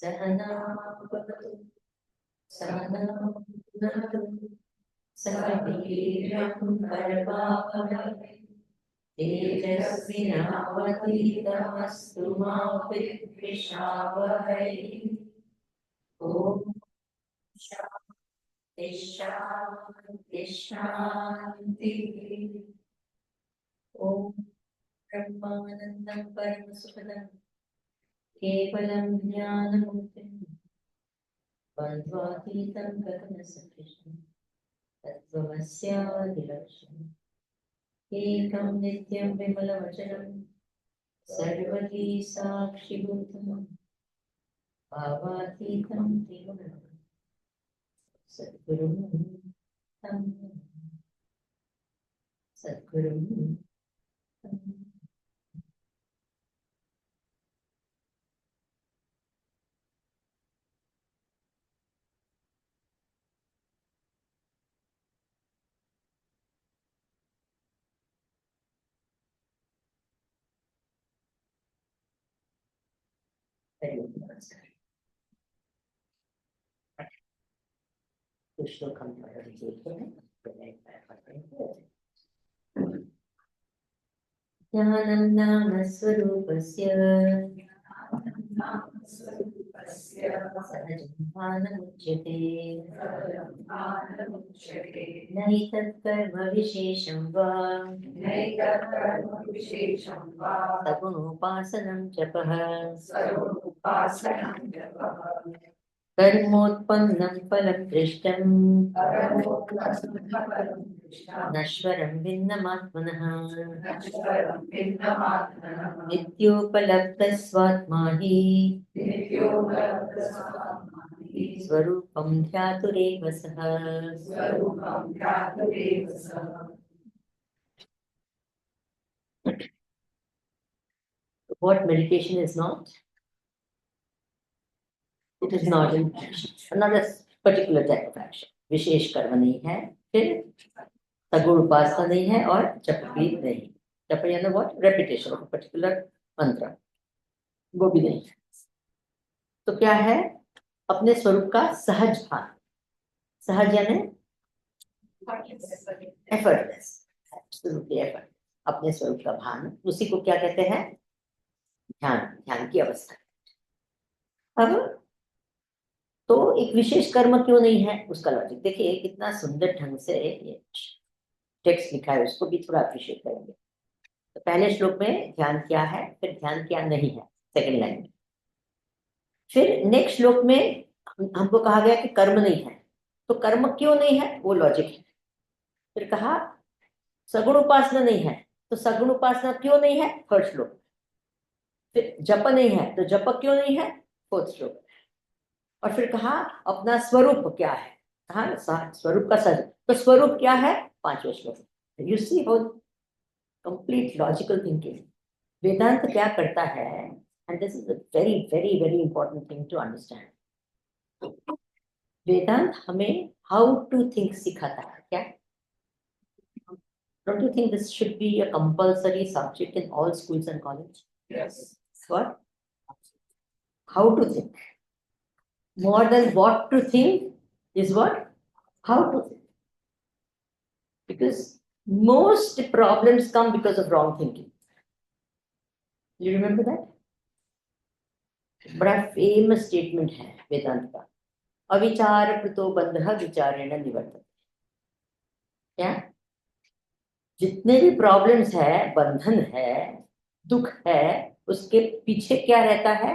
सहना भवतु सहनौ भुनक्तु सह वीर्यं करवावहै तेजस्विनावधीतमस्तु मा विद्विषावहै। ॐ शान्ति शान्ति शान्तिः। ॐ ब्रह्मानन्दं परमसुखदं केवलं ज्ञानमुक्तिं द्वन्द्वातीतं गगनसदृशं तत्त्वमस्यादिलक्ष्यम् एकं नित्यं विमलवचनं सर्वधी साक्षिभूतं भावातीतं त्रिगुणं सद्गुरुं तं सद्गुरुं तं। श्लोक हम देखते हैं। ज्ञानं नाम स्वरूपस्य सहजं भानमुच्यते नहि तत्कर्म विशेषं वा सगुणोपासनं जपः कर्मोत्पन्नं फलं दृष्टं नश्वरं भिन्नमात्मनः नित्योपलब्धस्वात्मा हि स्वरूपं ध्यातुरेव सः। What meditation is not? It is not an action, not a particular type of action. विशेष कर्म नहीं है, फिर सगुण उपासना नहीं है और जप भी नहीं। जप यानी what? Repetition of a particular मंत्र, वो भी नहीं है। तो क्या है? अपने स्वरूप का सहज भान। सहज यानी effortless, absolutely effortless, अपने स्वरूप का भान, उसी को क्या कहते हैं? ध्यान, ध्यान की अवस्था। अब तो एक विशेष कर्म क्यों नहीं है, उसका लॉजिक देखिए। कितना सुंदर ढंग से ये टेक्स्ट लिखा है, उसको भी थोड़ा अप्रिशिएट करेंगे। तो पहले श्लोक में ध्यान क्या है, फिर ध्यान क्या नहीं है, सेकंड लाइन में। फिर नेक्स्ट श्लोक में हमको कहा गया कि कर्म नहीं है, तो कर्म क्यों नहीं है, वो लॉजिक है। फिर कहा सगुण उपासना नहीं है, तो सगुण उपासना क्यों नहीं है, थर्ड श्लोक। फिर जप नहीं है, तो जप क्यों नहीं है, फोर्थ श्लोक। और फिर कहा अपना स्वरूप क्या है, कहा स्वरूप का सज, तो स्वरूप क्या है, पांचवें श्लोक। You see how complete logical thinking. Vedanta क्या करता है, and this is a very very very important thing to understand. Vedanta हमें हाउ टू थिंक सिखाता है। क्या? Don't you think this should be a compulsory subject in all schools and college? Yes. What? How to think. More than what to think is what? How to think. Because most problems come because of wrong thinking. You remember that? बड़ा famous statement है वेदांत का, अविचार कृतो बंधः विचारेण निवर्तते। क्या? जितने भी problems है, बंधन है, दुख है, उसके पीछे क्या रहता है?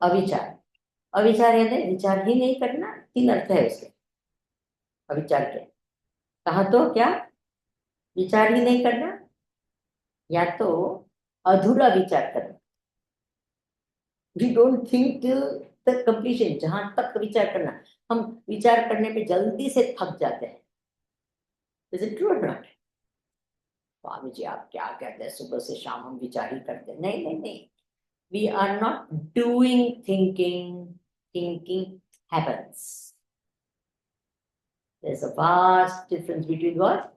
अविचार। अविचार यानी विचार ही नहीं करना। तीन अर्थ है उसके अविचार के। कहा तो क्या? विचार ही नहीं करना, या तो अधूरा विचार करना। We don't think till the completion, जहां तक विचार करना। हम विचार करने पे जल्दी से थक जाते हैं। इज इट ट्रू और नॉट? स्वामी जी आप क्या कहते हैं, सुबह से शाम हम विचार ही करते हैं। नहीं नहीं नहीं, we are not doing thinking, thinking happens. There is a vast difference between what?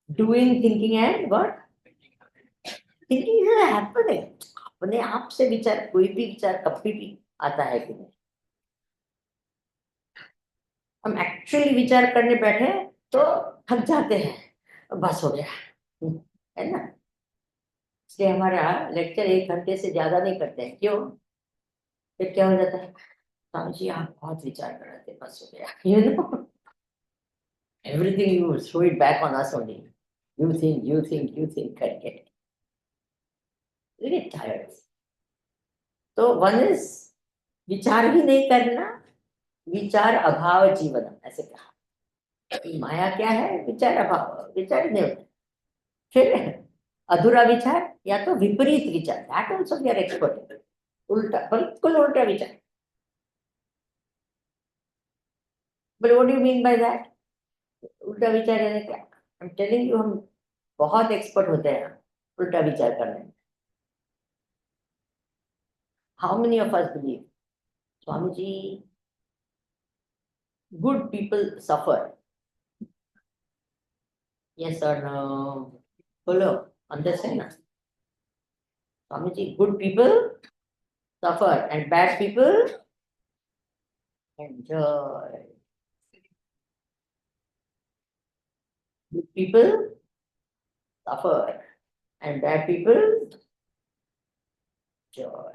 Doing thinking and what? Thinking is happening. अपने आप से विचार, कोई भी विचार कभी भी आता है कि नहीं? हम एक्चुअली विचार करने बैठे तो थक जाते हैं, बस हो गया, है ना? इसलिए हमारा लेक्चर 1 घंटे से ज्यादा नहीं करते हैं। क्यों? फिर क्या हो जाता है, स्वामी जी आप बहुत विचार कर रहे थे, बस हो गया, everything you throw it back on us only, you think करके वेरी टायर्ड। तो वन इज विचार ही नहीं करना, विचार अभाव जीवन, ऐसे कहा। माया क्या है? विचार अभाव, विचार नहीं होता। फिर अधूरा विचार या तो विपरीत विचार, that also we are expert. उल्टा, बिल्कुल उल्टा विचार। But what do you mean by that? उल्टा विचार यानी क्या? आई एम टेलिंग यू, हम बहुत एक्सपर्ट होते हैं उल्टा विचार करने में। How many of us believe, Swami ji good people suffer, yes और नो? बोलो, अंदर से ना। Swami ji good people suffer and bad people enjoy. Good people suffer and bad people enjoy.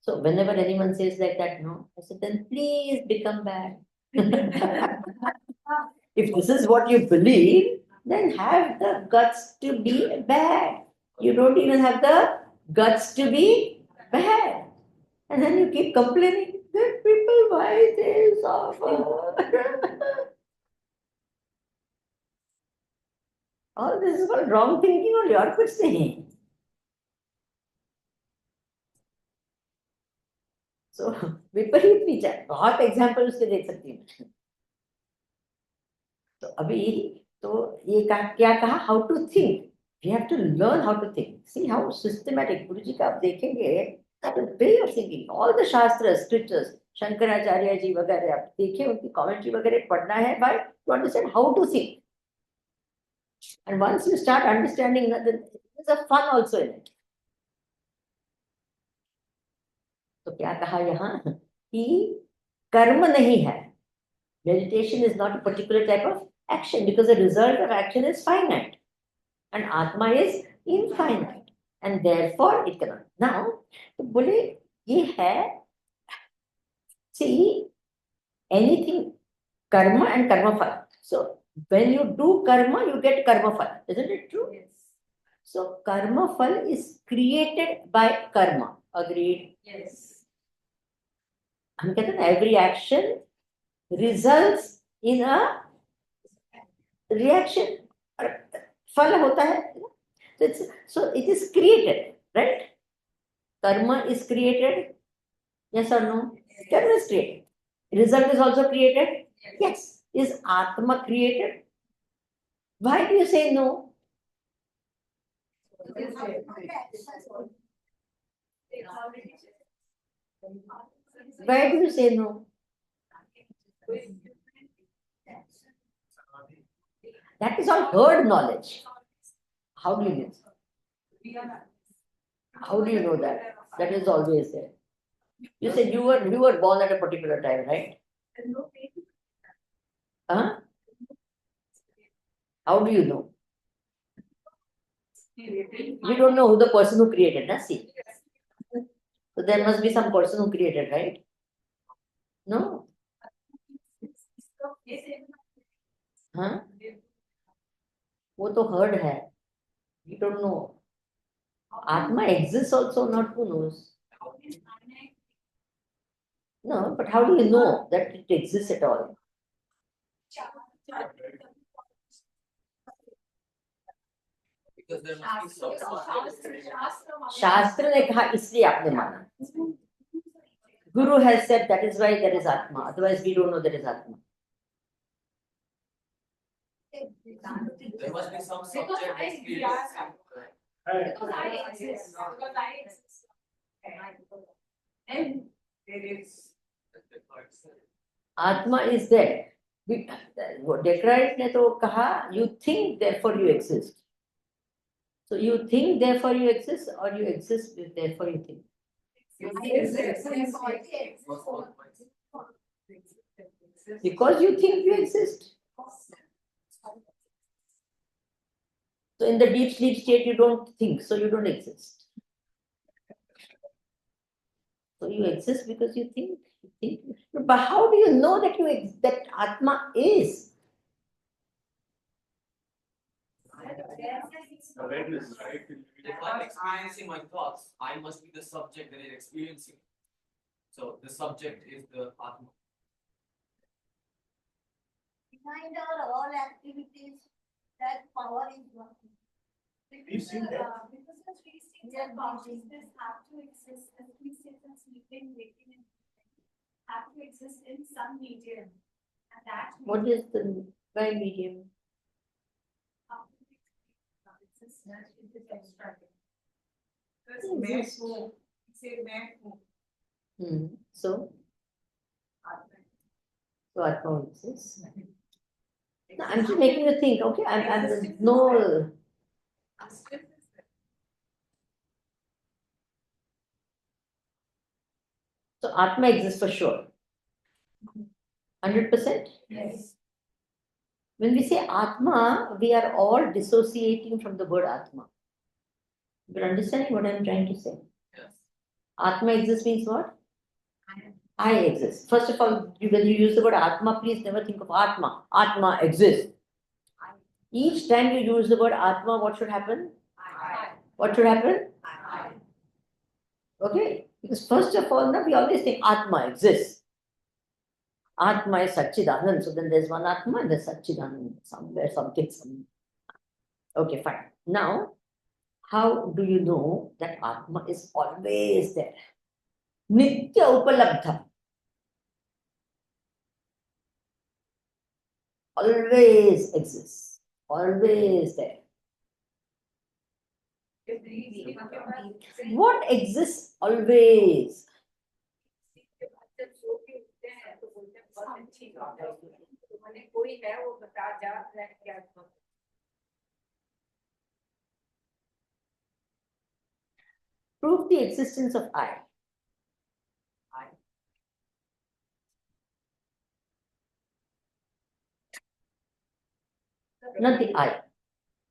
So whenever anyone says like that, no, I said, then please become bad. If this is what you believe, then have the guts to be bad. You don't even have the guts to be bad. And then you keep complaining that people, why they suffer? All this is called wrong thinking only, और कुछ नहीं। So विपरीत विचार, बहुत example उसके देख सकती हूँ। तो अभी तो ये क्या कहा, how to think, we have to learn how to think. See how systematic, guru ji का आप देखेंगे way of thinking, all the shastra scriptures, Shankaracharya ji वगैरह आप देखिए, उनकी कमेंट्री वगैरह पढ़ना है by to understand how to think. And once you start understanding, there is a fun also in it. तो क्या कहा यहाँ कि कर्म नहीं है, meditation is not a particular type of action because the result of action is finite and atma is infinite and therefore it cannot। now तो बोले ये है, see anything karma and karma phala, so when you do karma you get karma phala, isn't it true? Yes. So karma phala is created by karma, agreed? Yes. हम कहते हैं ना every action results in a reaction, फल होता है। So it is created, right? Karma is created, yes or no? Karma is created. Result is also created, yes. Is Atma created? Why do you say no? Why do you say no? That is all heard knowledge. How do you know? How do you know that? That is always there. You said you were born at a particular time, right? Huh? How do you know? You don't know who the person who created, na? See. So there must be some person who created, right? No? Huh? वो तो heard है. We don't know. Atma exists also, not who knows. No, but how do you know that it exists at all? Because there must be some शास्त्र ने कहा इसलिए आपने माना. Guru has said that is why there is Atma. Otherwise we don't know there is Atma. there must be some subject experience. Because I exist. Because I exist. And there is. Atma is there. Descartes ने तो कहा you think therefore you exist. So you think therefore you exist, or you exist therefore you think. Because you think you exist. So in the deep sleep state, you don't think, so you don't exist. So you exist because you think. But how do you know that that Atma is? Awareness, right? If I'm experiencing my thoughts, I must be the subject that is experiencing. So the subject is the Atma. Behind our all activities, that power is working. We've seen that. Because the three states of consciousness have to exist, the three states of sleeping, waking, and have to exist in some medium. And that. What is the by medium? So Atma exists. No, I'm just making you think. Okay, I'm no. So Atma exists for sure. 100%. Yes. When we say Atma, we are all dissociating from the word Atma. You're understanding what I'm trying to say? Yes. Atma exists means what? I exist. First of all, when you use the word Atma, please never think of Atma. Atma exists. Each time you use the word Atma, what should happen? What should happen? Okay? Because first of all, now we always think Atma exists. Atma is Satchidanand. So then there's one Atma and there's Satchidanand somewhere, something. Okay, fine. Now, how do you know that Atma is always there? Nitya Upalabdha. Always exists. Always there. What exists always? Prove the existence of I. Not the I.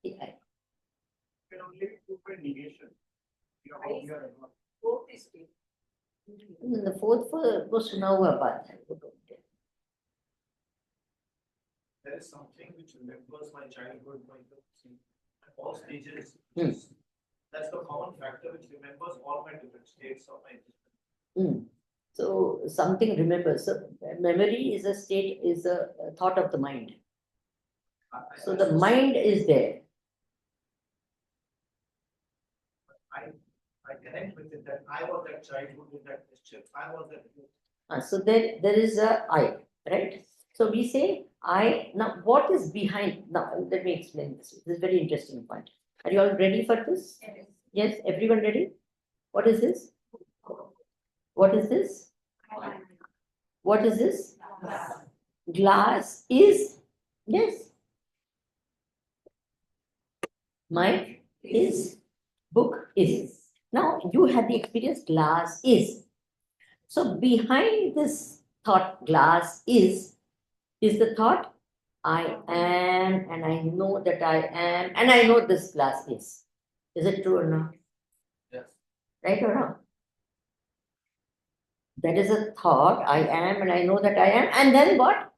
The I. Can only prove by negation. You know, you are not. And the fourth was to know about that. There is something which remembers my childhood, my all stages. Hmm. That's the common factor which remembers all my different states of my existence. So something remembers. So memory is a state, is a thought of the mind. So the mind is there. I connect with it that I was that childhood with that mischief. I was that. So there is a I, right? So we say I. Now what is behind? Now let me explain this. This is a very interesting point. Are you all ready for this? Yes, everyone ready? What is this? What is this? What is this? Glass is, yes. Mind is, book is. Now you had the experience glass is. So behind this thought glass is the thought I am, and I know that I am, and I know this glass is. Is it true or not? Yes. Right or wrong? That is a thought, I am, and I know that I am, and then what?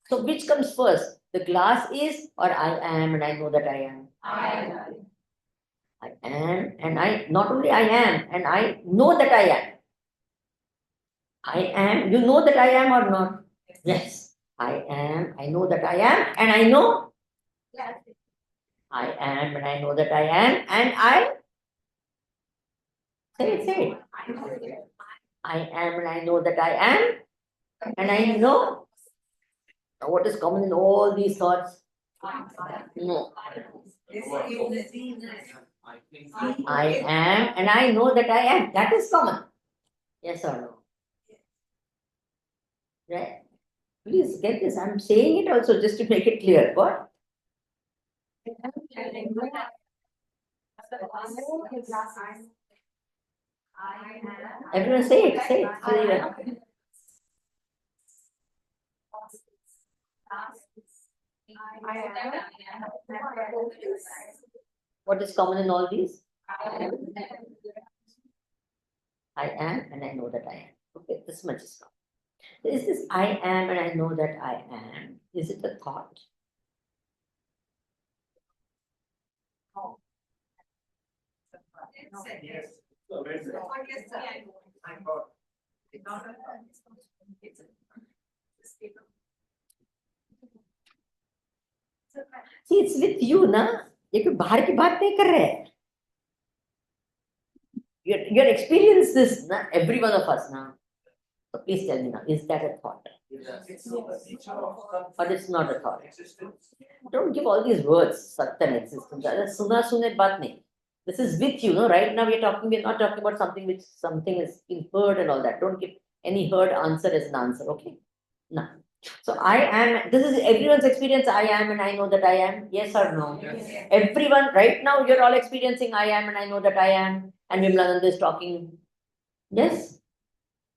So which comes first? The glass is, or I am, and I know that I am? I am, and I not only I am, and I know that I am. I am, you know that I am or not? Yes. I am, I know that I am, and I know I am, and I know that I am, and I say it. I am, and I know that I am, and I know. Now, what is common in all these thoughts? No. I am, and I know that I am. That is common. Yes or no? Right? Please get this. I'm saying it also just to make it clear. What? I am. Everyone say it, say it. Say it. What is common in all these? I am and I know that I am. Okay, this much is common. So is this I am and I know that I am? Is it a thought? Yes. So where's the- I'm God. See, it's with you, na? ये कोई बाहर की बात नहीं कर रहे हैं. You're experience this, na? Every one of us, na? So please tell me now, is that a thought? It's not the nature of some Or it's not a thought? existence. Don't give all these words, Satya and existence. Suna sune baat nahi. This is with you, no? Right now we're not talking about something which something is being heard and all that. Don't give any heard answer as an answer, okay? No. So I am, this is everyone's experience, I am and I know that I am. Yes or no? Yes. Everyone, right now you're all experiencing I am and I know that I am. And Vimlananda is talking. Yes?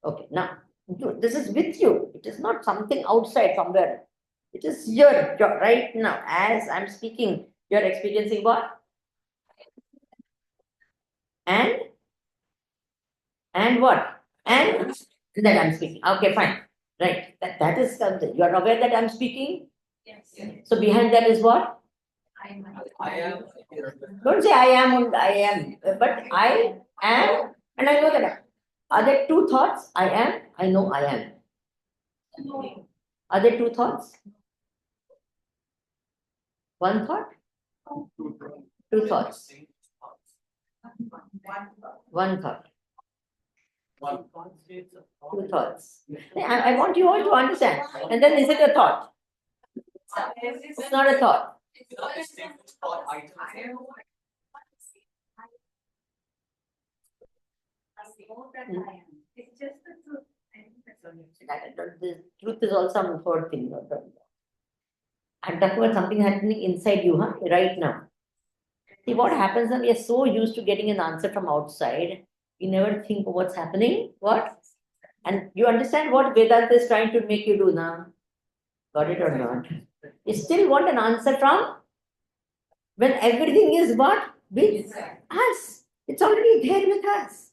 Okay, now this is with you. It is not something outside somewhere. It is here, right now. As I'm speaking, you're experiencing what? And what? And that I'm speaking. Okay, fine. Right. That is something. You're aware that I'm speaking? Yes. So behind that is what? I am. Don't say I am and I am, but I am and I know that are there two thoughts? I am, I know I am. Are there two thoughts? One thought? Two thoughts. One thought. One concept of thought. Two thoughts. I want you all to understand. And then is it a thought? It's not a thought. It's not distinct thought items. It's just the truth. The truth is also a third thing. I'm talking about something happening inside you, huh? Right now. See what happens when we are so used to getting an answer from outside, we never think of what's happening. What? And you understand what Vedanta is trying to make you do now? Got it or not? You still want an answer from when everything is what? With us. It's already there with us.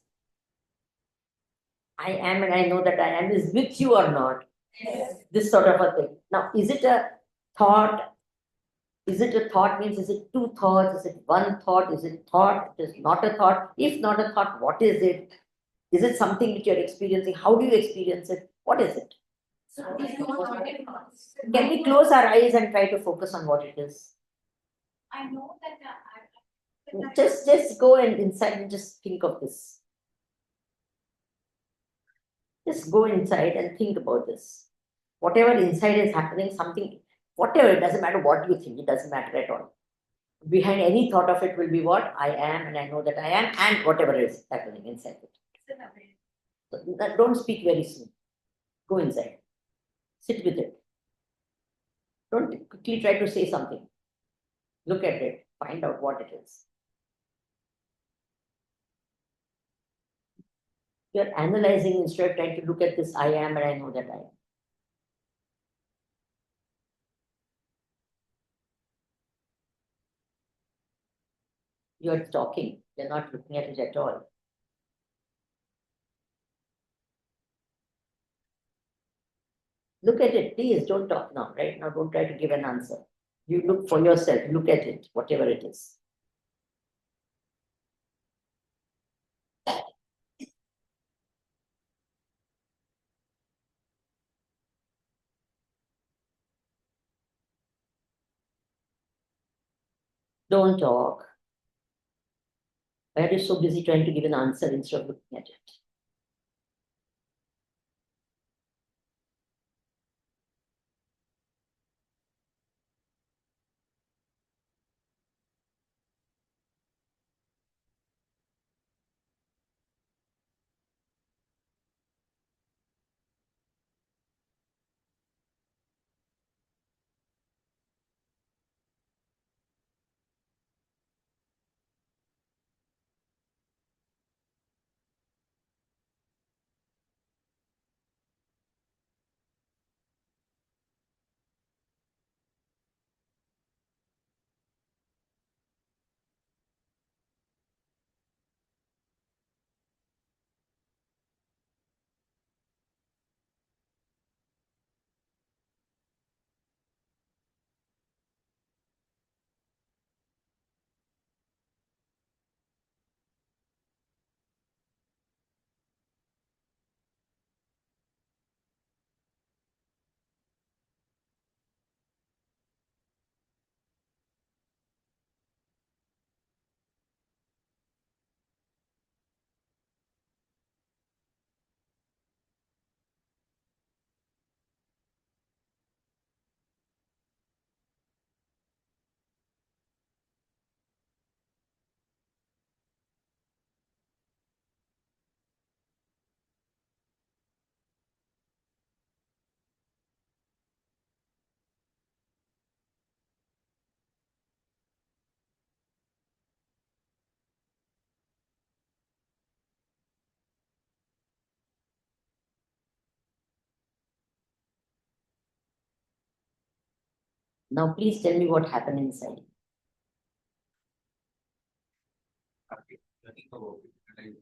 I am and I know that I am is with you or not? Yes. This sort of a thing. Now, is it a thought? Is it a thought means is it two thoughts? Is it one thought? Is it thought? Is it not a thought? If not a thought, what is it? Is it something which you're experiencing? How do you experience it? What is it? Can we close our eyes and try to focus on what it is? I know that Just go and inside and just think of this. Just go inside and think about this. Whatever inside is happening, something, whatever, it doesn't matter what you think, it doesn't matter at all. Behind any thought of it will be what? I am and I know that I am, and whatever is happening inside it. So, don't speak very soon. Go inside. Sit with it. Don't quickly try to say something. Look at it. Find out what it is. You're analyzing instead of trying to look at this I am and I know that I am. You're talking, you're not looking at it at all. Look at it, please. Don't talk now, right? Now, don't try to give an answer. You look for yourself, look at it, whatever it is. Don't talk. Why are you so busy trying to give an answer instead of looking at it? Now please tell me what happened inside. Nothing about it. And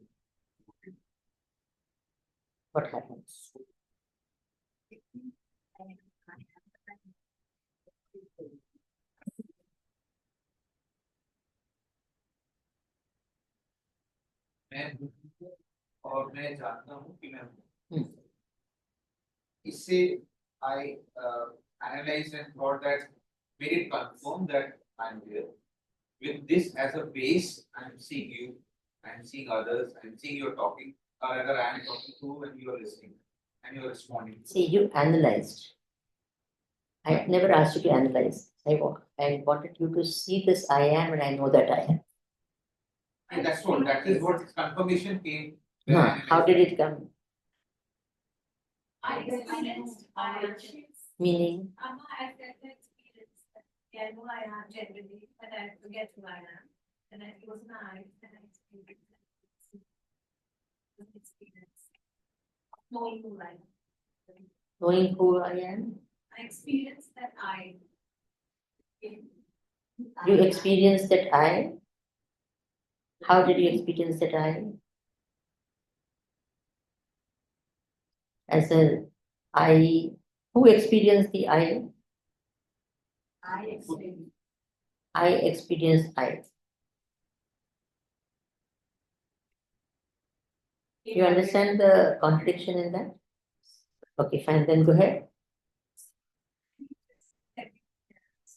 What happened? मैं जानता हूँ कि मैं Hmm. इससे I analyzed and thought that made it confirm that I'm there. With this as a base, I'm seeing you, I'm seeing others, I'm seeing you're talking, or rather I'm talking to and you're listening and you're responding. See, you analyzed. I have never asked you to analyze. I wanted you to see this I am and I know that I am. And that's all. That is what confirmation came. when I Huh. How analyzed did that. it come? I experienced, Meaning, I had that experience. I know I am generally, but I forget who I am. And I close my eyes and I experience that. Experience. Knowing who I am. knowing who I am, I experience that I. you experienced that I. How did you experience that I? As a I, who experienced the I? I experience. I experienced I. You understand the contradiction in that? Okay, fine, then go ahead.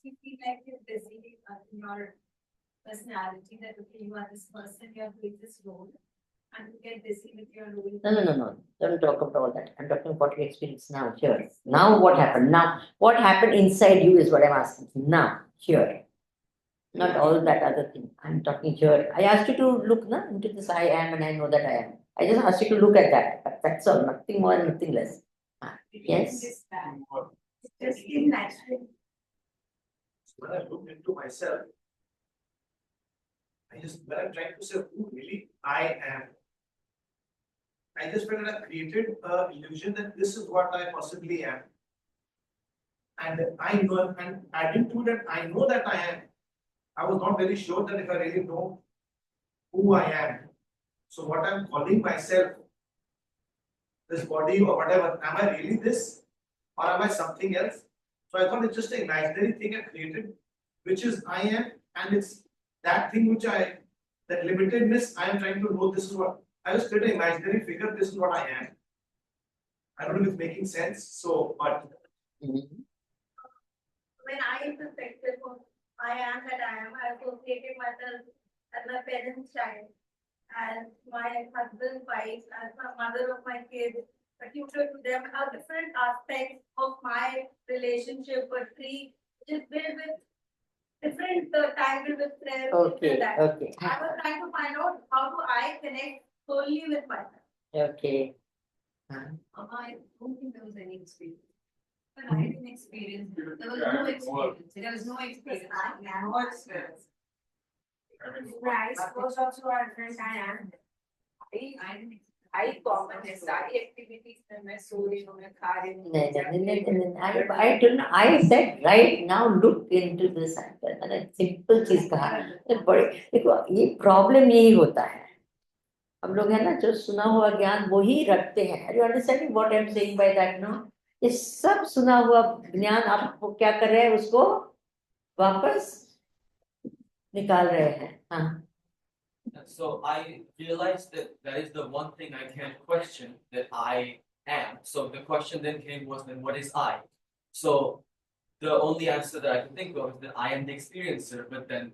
You feel like you're busy in your personality, that okay, you are this person, you are doing this role, and you get busy with your role. No. Don't talk about all that. I'm talking about your experience now, here. Now what happened? Now, what happened inside you is what I'm asking. Now, here. Not all that other thing. I'm talking here. I asked you to look into this I am and I know that I am. I just asked you to look at that. But that's all, nothing more, nothing less. Yes. This bad. Just feel natural. When I look into myself, when I'm trying to say who really I am, I just felt that I created an illusion that this is what I possibly am. And I know, and adding to that, I know that I am. I was not very sure that if I really know who I am. So what I'm calling myself, this body or whatever, am I really this? Or am I something else? So I thought it's just an imaginary thing I created, which is I am, and it's that thing which that limitedness, I am trying to know this is what, I just create an imaginary figure, this is what I am. I don't know if it's making sense, so, but. Mhm. When I suspected who I am that I am, I associated myself as my parents' child, as my husband's wife, as the mother of my kids, a tutor to them, are different aspects of my relationship, but three, which is built with different tangled with threads. Okay, that. okay, I was trying to find out how do I connect solely with myself. okay. I don't think there was any experience. But I didn't experience, there was no experience, there was no experience. No experience. Right, suppose also our friend I am. I common है सारी activities में मैं सो रही हूँ मैं खा रही हूँ नहीं, I don't know. I said right now look into this factor. मैंने simple चीज कहा. बड़े देखो ये problem यही होता है. हम लोग है ना जो सुना हुआ ज्ञान वही रखते हैं. Are you understanding what I'm saying by that? No? ये सब सुना हुआ ज्ञान आप क्या कर रहे हैं उसको वापस निकाल रहे हैं. हाँ. So I realized that that is the one thing I can't question, that I am. So the question then came was, then what is I? So the only answer that I can think of is that I am the experiencer, but then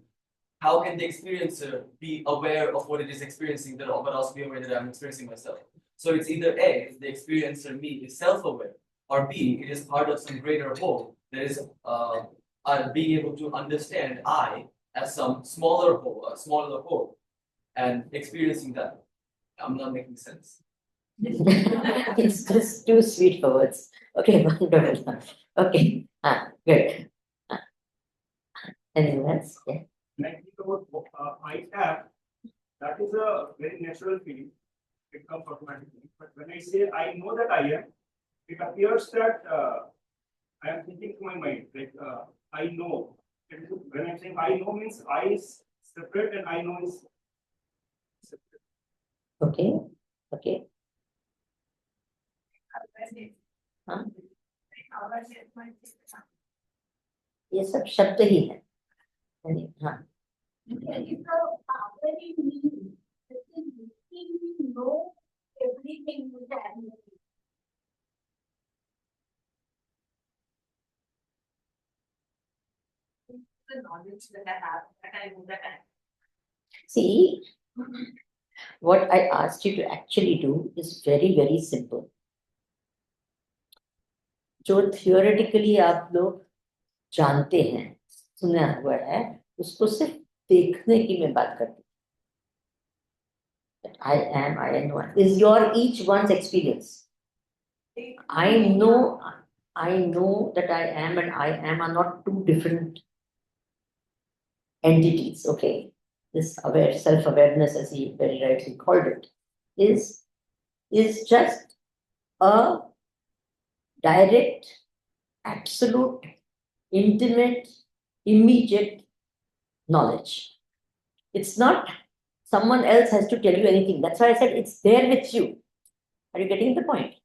how can the experiencer be aware of what it is experiencing, but also be aware that I'm experiencing myself? So it's either A, the experiencer, me, is self-aware, or B, it is part of some greater whole that is being able to understand I as some smaller whole, a smaller whole, and experiencing that. I'm not making sense. It's just too sweet for words. Okay, wonderful. Okay, good. Anything else? Yeah. When I think about I have, that is a very natural feeling. It comes automatically. But when I say I know that I am, it appears that I am thinking to my mind, like I know. When I'm saying I know means I is separate and I know is separate. Okay, okay. हाँ, ये सब शब्द ही है यानी, हाँ Everything with that. The knowledge that I have, that I know that I. see, what I asked you to actually do is very very simple. जो theoretically आप लोग जानते हैं, सुना हुआ है, उसको सिर्फ देखने की मैं बात करती हूँ. I am, I know is your each one's experience. I know that I am and I am are not two different entities. Okay, this self-awareness, as he very rightly called it, is just a direct, absolute, intimate, immediate knowledge. It's not someone else has to tell you anything. That's why I said it's there with you. Are you getting the point?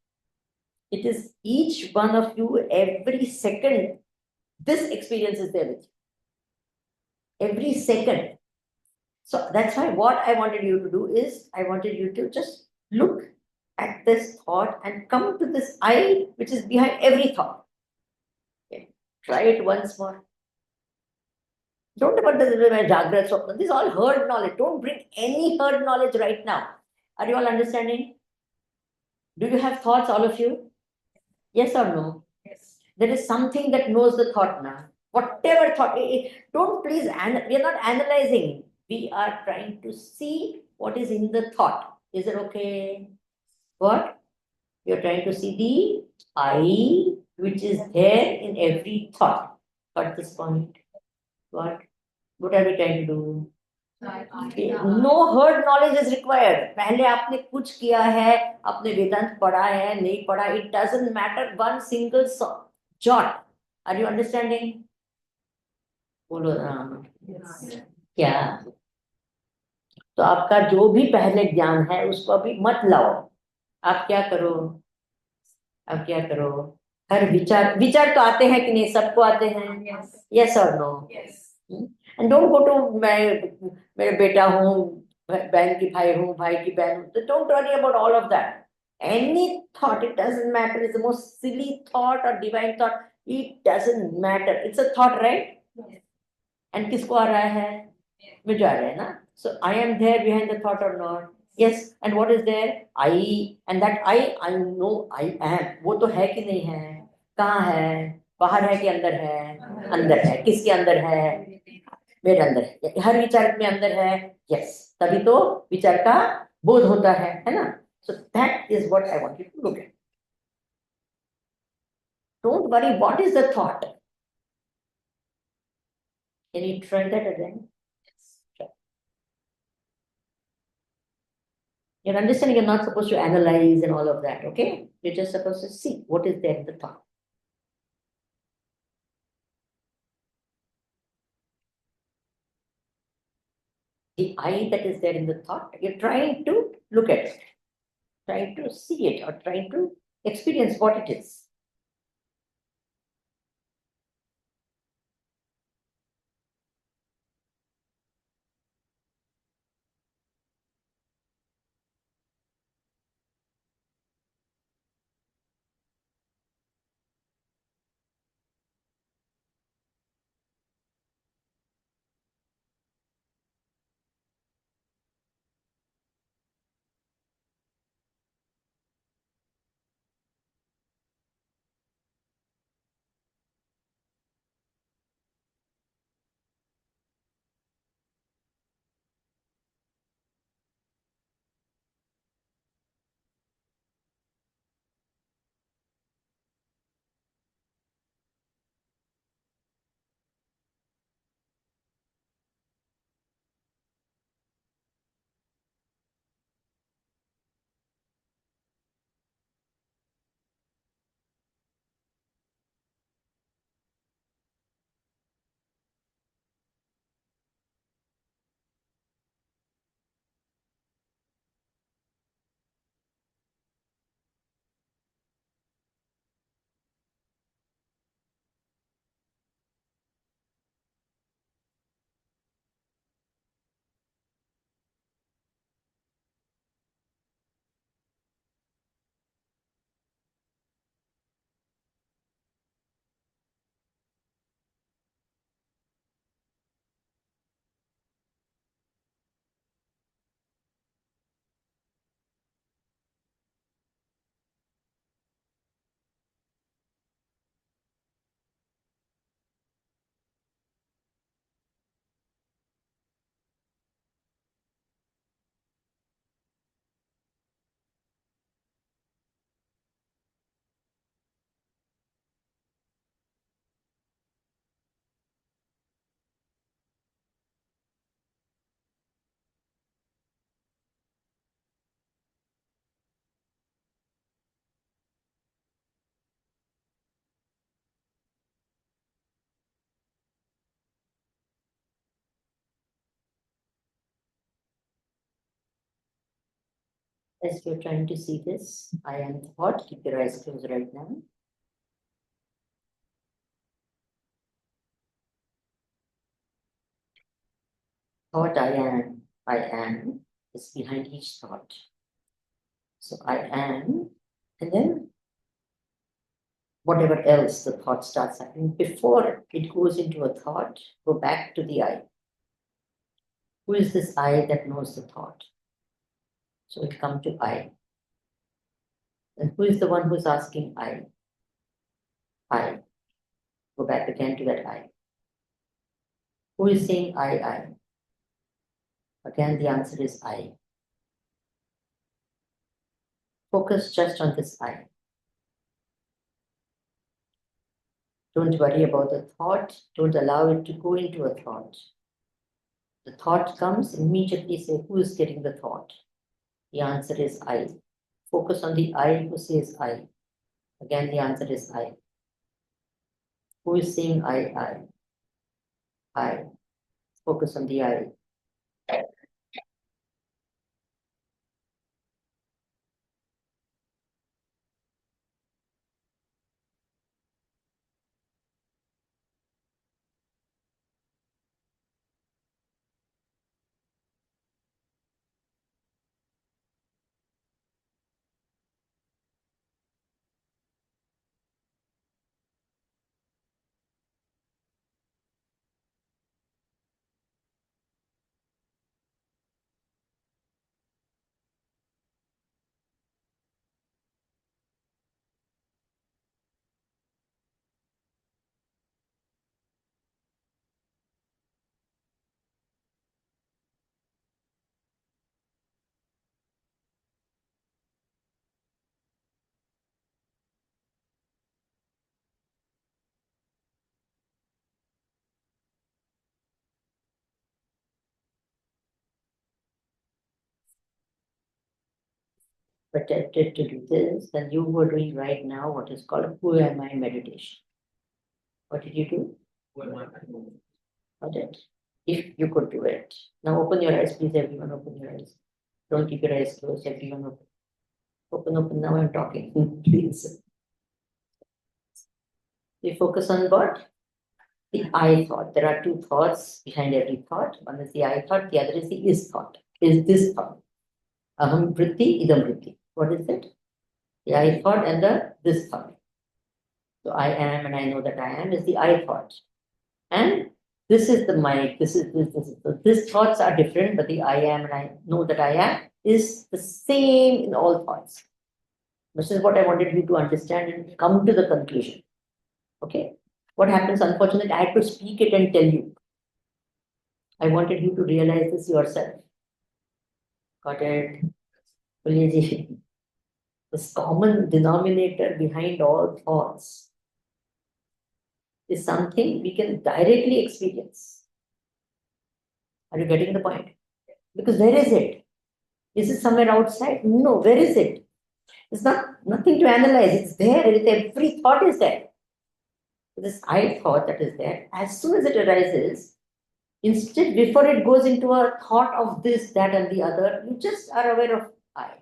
It is each one of you every second. This experience is there with you. Every second. So that's why what I wanted you to do is I wanted you to just look at this thought and come to this I which is behind every thought. Okay. Try it once more. Don't about this Jagrat Swapna. This is all herd knowledge. Don't bring any herd knowledge right now. Are you all understanding? Do you have thoughts, all of you? Yes or no? Yes. There is something that knows the thought now. Whatever thought, don't please, we are not analyzing. We are trying to see what is in the thought. Is it okay? What? You're trying to see the I which is there in every thought. Got this point? What? What are we trying to do? No heard knowledge is required. पहले आपने कुछ किया है, आपने वेदांत पढ़ा है, नहीं पढ़ा, it doesn't matter one single jot. Are you understanding? बोलो राम. क्या? तो आपका जो भी पहले ज्ञान है उसको अभी मत लाओ. आप क्या करो? आप क्या करो? हर विचार तो आते हैं कि नहीं? सबको आते हैं. यस और no? And don't go to मेरे बेटा हूँ, बहन की भाई हूँ, भाई की बहन हूँ. Don't worry about all of that. Any thought, it doesn't matter. It's the most silly thought or divine thought. It doesn't matter. It's a thought, right? And किसको आ रहा है? मुझे आ रहा है ना? So I am there behind the thought or not? Yes. And what is there? I. And that I know I am. वो तो है कि नहीं है? कहाँ है? बाहर है कि अंदर है? अंदर है. किसके अंदर है? मेरे अंदर है. हर विचार में अंदर है. यस. तभी तो विचार का बोध होता है ना? So that is what I want you to look at. Don't worry what is the thought. Can you try that again? Try. You're understanding you're not supposed to analyze and all of that, okay? You're just supposed to see what is there in the thought. The I that is there in the thought, you're trying to look at it, trying to see it, or trying to experience what it is. As you're trying to see this, I am thought. Keep your eyes closed right now. Thought I am is behind each thought. So I am, and then whatever else the thought starts happening, before it goes into a thought, go back to the I. Who is this I that knows the thought? So it come to I. And who is the one who's asking I? I. Go back again to that I. Who is saying I? Again, the answer is I. Focus just on this I. Don't worry about the thought. Don't allow it to go into a thought. The thought comes, immediately say, who is getting the thought? The answer is I. Focus on the I who says I. Again, the answer is I. Who is saying I? I. Focus on the I. Attempted to do this, then you were doing right now what is called Who Am I meditation. What did you do? Who am I? Got it? If you could do it. Now open your eyes, please, everyone, open your eyes. Don't keep your eyes closed, everyone open. Open, now I'm talking, please. We focus on what? The I thought. There are two thoughts behind every thought. One is the I thought, the other is the is thought. Is this thought? Aham vritti, idam vritti. What is it? The I thought and the this thought. So I am and I know that I am is the I thought. And this is the my, this is this. So these thoughts are different, but the I am and I know that I am is the same in all thoughts. This is what I wanted you to understand and come to the conclusion. Okay? What happens, unfortunately, I had to speak it and tell you. I wanted you to realize this yourself. Got it? Pulyaji. This common denominator behind all thoughts is something we can directly experience. Are you getting the point? Because where is it? Is it somewhere outside? No, where is it? It's nothing to analyze. It's there. Every thought is there. This I thought that is there, as soon as it arises, instead, before it goes into a thought of this, that, and the other, you just are aware of I.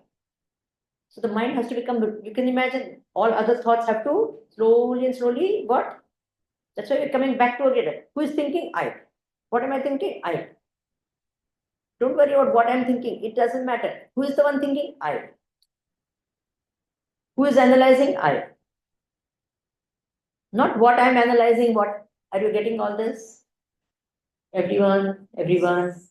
So the mind has to become, you can imagine, all other thoughts have to slowly and slowly, what? That's why we're coming back to again. Who is thinking? I. What am I thinking? I. Don't worry about what I'm thinking. It doesn't matter. Who is the one thinking? I. Who is analyzing? I. Not what I'm analyzing, what. Are you getting all this? Everyone. This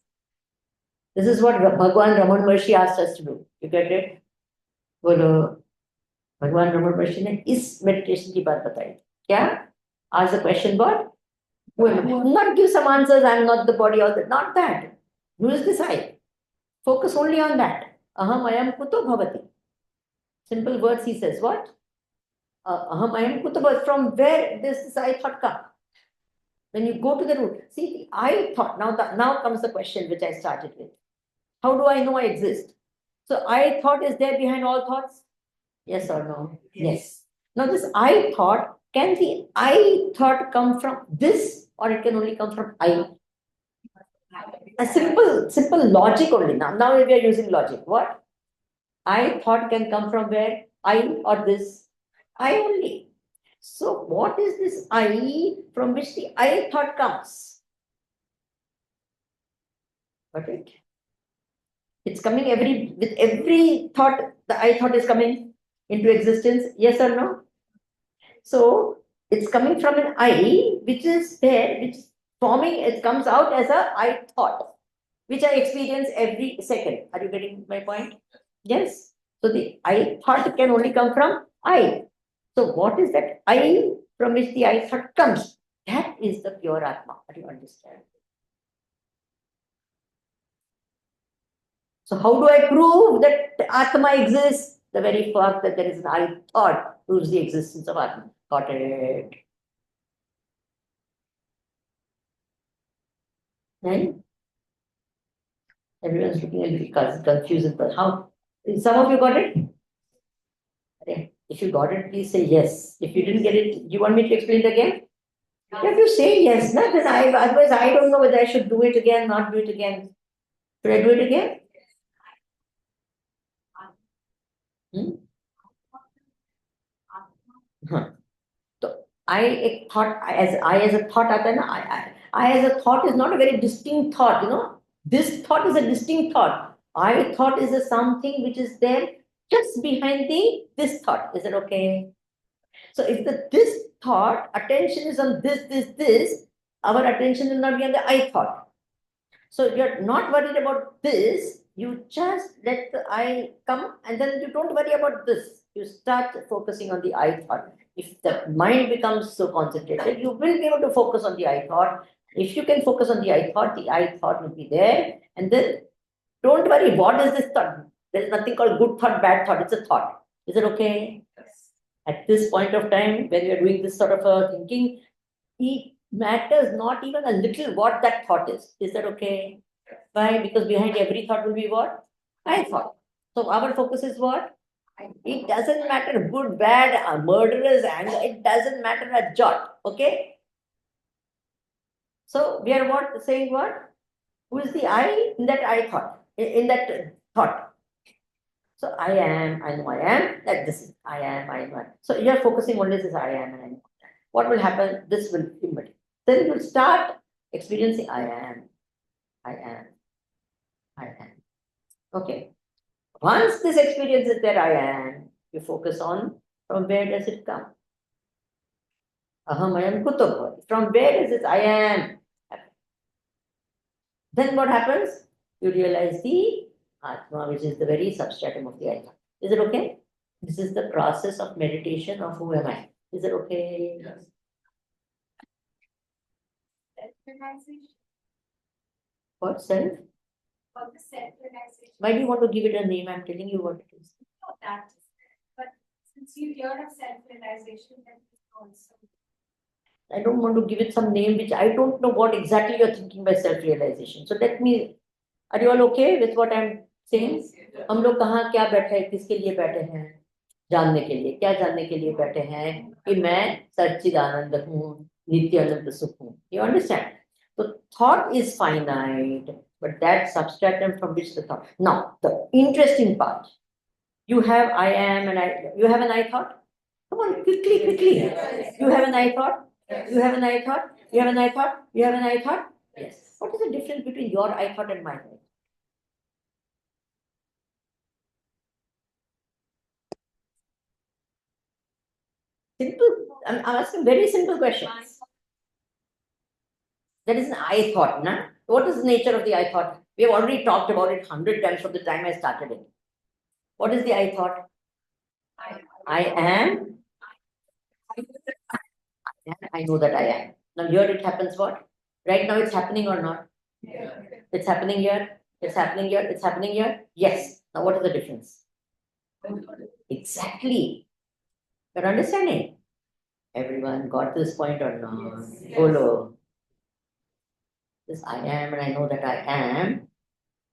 is what Bhagwan Raman Maharshi asked us to do. You get it? बोलो भगवान रमन महर्षि ने इस meditation की बात बताई. क्या? Ask the question what? Not give some answers, I'm not the body, all that. Not that. Who is this I? Focus only on that. Aham ayam kuto bhavati. Simple words he says. What? Aham ayam kuto bhavati. From where this I thought come? When you go to the root. See, the I thought. Now comes the question which I started with. How do I know I exist? So I thought is there behind all thoughts? Yes or no? Yes. Now this I thought, can the I thought come from this or it can only come from I? A simple logic only. Now we are using logic. What? I thought can come from where? I or this? I only. So what is this I from which the I thought comes? Got it? It's coming with every thought, the I thought is coming into existence, yes or no? So it's coming from an I which is there, which is forming, it comes out as a I thought, which I experience every second. Are you getting my point? Yes. So the I thought can only come from I. So what is that I from which the I thought comes? That is the pure Atma. Do you understand? So how do I prove that Atma exists? The very fact that there is an I thought proves the existence of Atma. Got it? Right? Everyone's looking a little confused, but how? Some of you got it? Okay. If you got it, please say yes. If you didn't get it, do you want me to explain it again? You have to say yes, not then otherwise I don't know whether I should do it again, not do it again. Should I do it again? Hmm? Huh. So I thought as a thought आता है ना I as a thought is not a very distinct thought, you know. This thought is a distinct thought. I thought is a something which is there just behind the this thought. Is it okay? So if this thought attention is on this, our attention will not be on the I thought. So you're not worried about this. You just let the I come, and then you don't worry about this. You start focusing on the I thought. If the mind becomes so concentrated, you will be able to focus on the I thought. If you can focus on the I thought will be there. And then don't worry, what is this thought? There's nothing called good thought, bad thought. It's a thought. Is it okay? Yes. At this point of time, when you're doing this sort of a thinking, it matters not even a little what that thought is. Is that okay? Why? Because behind every thought will be what? I thought. So our focus is what? It doesn't matter good, bad, murderers, and it doesn't matter a jot. Okay? So we are what? Saying what? Who is the I in that I thought? In that thought. So I am, I know I am, that this is I am, I know. So you are focusing only this I am and I know. What will happen? This will immediately. Then you will start experiencing I am, I am, I am. Okay. Once this experience is there, I am, you focus on from where does it come? Aham ayam kutubh. From where is it I am? Then what happens? You realize the Atma, which is the very substratum of the I thought. Is it okay? This is the process of meditation of who am I. Is it okay? Yes. Self-realization, What self? for the self-realization. Why do you want to give it a name? I'm telling you what it is. Not that, but since you hear of self-realization, then it's also. I don't want to give it some name which I don't know what exactly you're thinking by self-realization. So let me, are you all okay with what I'm saying? हम लोग कहाँ क्या बैठे हैं, किसके लिए बैठे हैं? जानने के लिए, क्या जानने के लिए बैठे हैं कि मैं सच्चिदानंद हूँ, नित्यानंद सुख हूँ. You understand? So thought is finite, but that substratum from which the thought. Now the interesting part, you have I am and you have an I thought. Come on, quickly. You have an I thought. You have an I thought. You have an I thought. You have an I thought. Yes. What is the difference between your I thought and my thought? Simple. I'm asking very simple questions. That is an I thought, na? What is the nature of the I thought? We have already talked about it 100 times from the time I started it. What is the I thought? I am. I know that I am. Now here it happens what? Right now it's happening or not? It's happening here. It's happening here. It's happening here. Yes. Now what is the difference? Exactly. You're understanding? Everyone got this point or not? Yes. Bolo. This I am and I know that I am.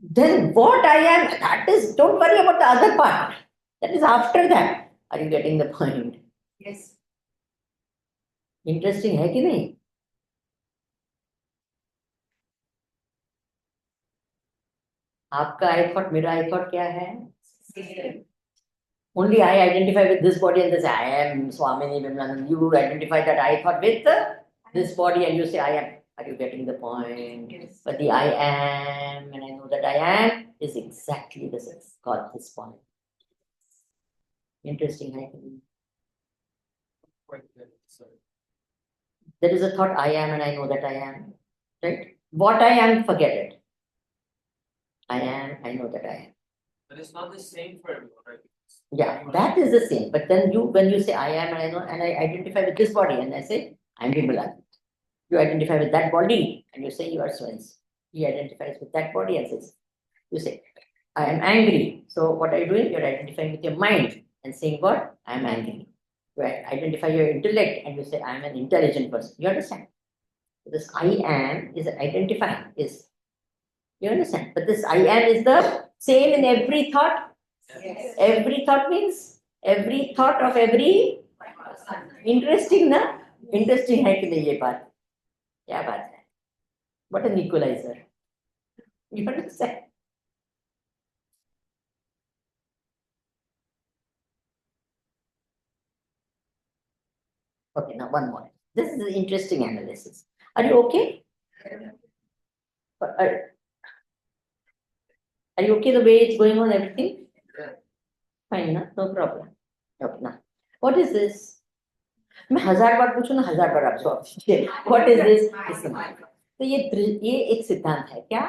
Then what I am, that is, don't worry about the other part. That is after that. Are you getting the point? Yes. Interesting है कि नहीं? आपका I thought, मेरा I thought क्या है? Only I identify with this body and this I am Swamini Vimlanand. You identify that I thought with this body and you say I am. Are you getting the point? Yes. But the I am, and I know that I am, is exactly the same. Got this point. Interesting, I think. Quite good, so. There is a thought I am, and I know that I am. Right? What I am, forget it. I am, I know that I am. But it's not the same for everyone, right? Yeah, that is the same. But then when you say I am and I know and I identify with this body and I say I'm Vimala. You identify with that body and you say you are Swens. He identifies with that body and says, you say, I am angry. So what are you doing? You're identifying with your mind and saying what? I am angry. You identify your intellect and you say I am an intelligent person. You understand? This I am is identifying, is you understand? But this I am is the same in every thought. Yes. Every thought means every thought of every interesting ना interesting है कि नहीं ये बात क्या बात है what an equalizer you understand okay now one more this is an interesting analysis are you okay are you okay the way it's going on everything fine na no problem okay now what is this मैं 1000 बार पूछूं ना 1000 बार आप जवाब दीजिए what is this तो ये एक सिद्धांत है क्या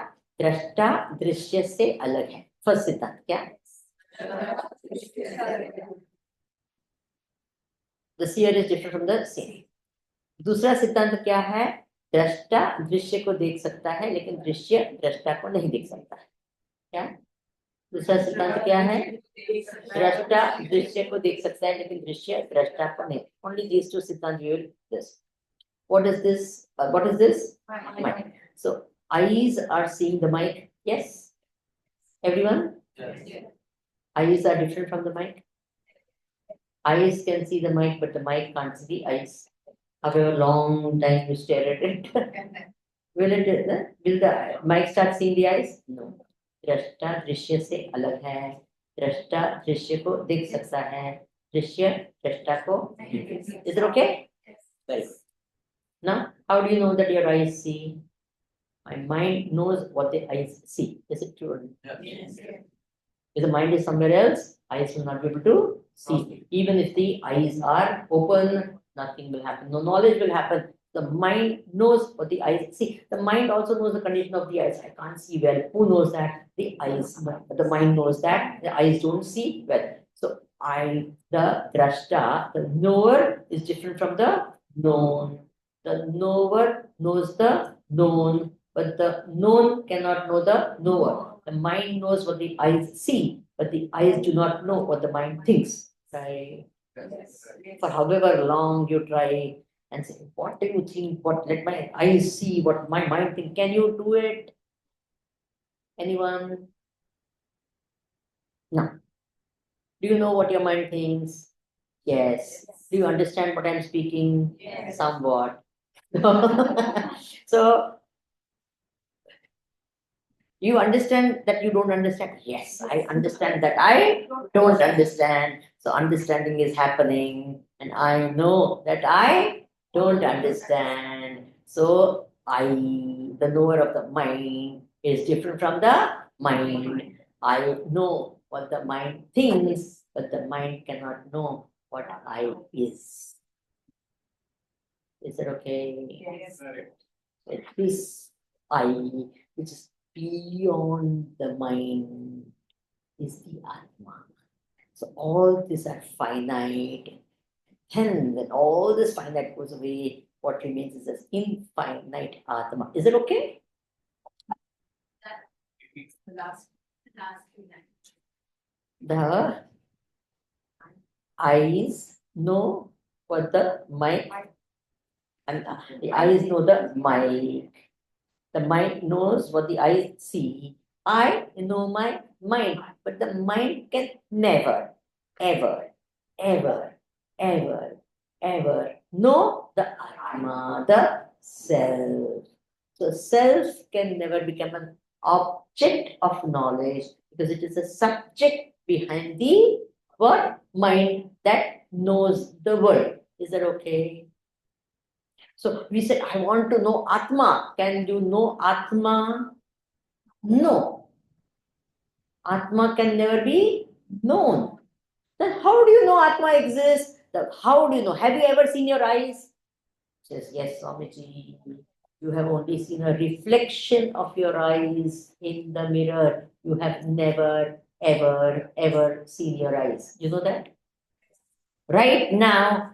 दृष्टा दृश्य से अलग है फर्स्ट सिद्धांत क्या the seer is different from the seen दूसरा सिद्धांत क्या है दृष्टा दृश्य को देख सकता है लेकिन दृश्य दृष्टा को नहीं देख सकता है क्या दूसरा सिद्धांत क्या है दृष्टा दृश्य को देख सकता है लेकिन दृश्य दृष्टा को नहीं ओनली दीस टू सिद्धांत we will this what is this mic so eyes are seeing the mic yes everyone Yes. eyes are different from the mic eyes can see the mic but the mic can't see the eyes after a long time you stare at it will the mic start seeing the eyes no दृष्टा दृश्य से अलग है दृष्टा दृश्य को देख सकता है दृश्य दृष्टा को is it okay very good now how do you know that your eyes see my mind knows what the eyes see is it true Yes. if the mind is somewhere else eyes will not be able to see even if the eyes are open nothing will happen no knowledge will happen the mind knows what the eyes see the mind also knows the condition of the eyes I can't see well who knows that the eyes the mind knows that the eyes don't see well so the drashta the knower is different from the known the knower knows the known but the known cannot know the knower the mind knows what the eyes see but the eyes do not know what the mind thinks right for however long you try and say, what do you think? What let my eyes see? What my mind think? Can you do it? Anyone? No. Do you know what your mind thinks? Yes. Do you understand what I'm speaking? Yes. Somewhat. So you understand that you don't understand? Yes, I understand that I don't understand. So understanding is happening, and I know that I don't understand. So the knower of the mind, is different from the mind. I know what the mind thinks, but the mind cannot know what I is. Is it okay? Yes. It is I, which is beyond the mind, is the Atma. So all these are finite. Then when all this finite goes away, what remains is this infinite Atma. Is it okay? The last two lines. The eyes know what the mic, and the eyes know the mic. The mind knows what the eyes see. I know my mind, but the mind can never, ever, ever, ever, ever know the Atma, the self. So self can never become an object of knowledge because it is a subject behind the what? Mind that knows the world. Is that okay? So we said, I want to know Atma. Can you know Atma? No. Atma can never be known. Then how do you know Atma exists? How do you know? Have you ever seen your eyes? Says, yes, Swamiji. You have only seen a reflection of your eyes in the mirror. You have never, ever seen your eyes. You know that? Right now,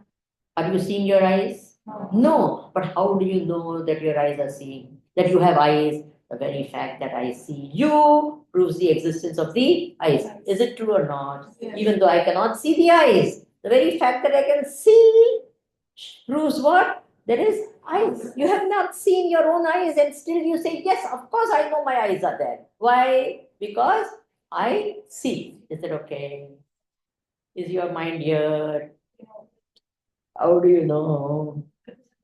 are you seeing your eyes? No. But how do you know that your eyes are seeing? That you have eyes? The very fact that I see you proves the existence of the eyes. Is it true or not? Yes. Even though I cannot see the eyes, the very fact that I can see proves what? There is eyes. You have not seen your own eyes, and still you say, yes, of course I know my eyes are there. Why? Because I see. Is it okay? Is your mind here? How do you know?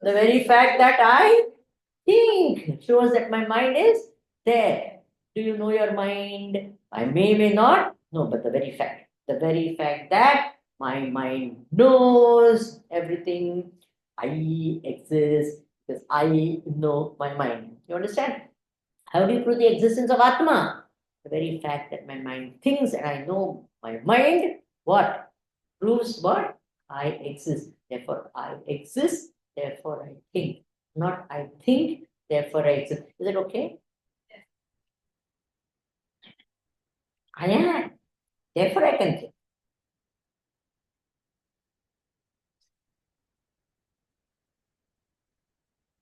The very fact that I think shows that my mind is there. Do you know your mind? I may not know, but the very fact that my mind knows everything, I exist because I know my mind. You understand? How do you prove the existence of Atma? The very fact that my mind thinks and I know my mind, what? Proves what? I exist. Therefore, I exist. Therefore, I think. Not I think. Therefore, I exist. Is it okay? I am. Therefore, I can think.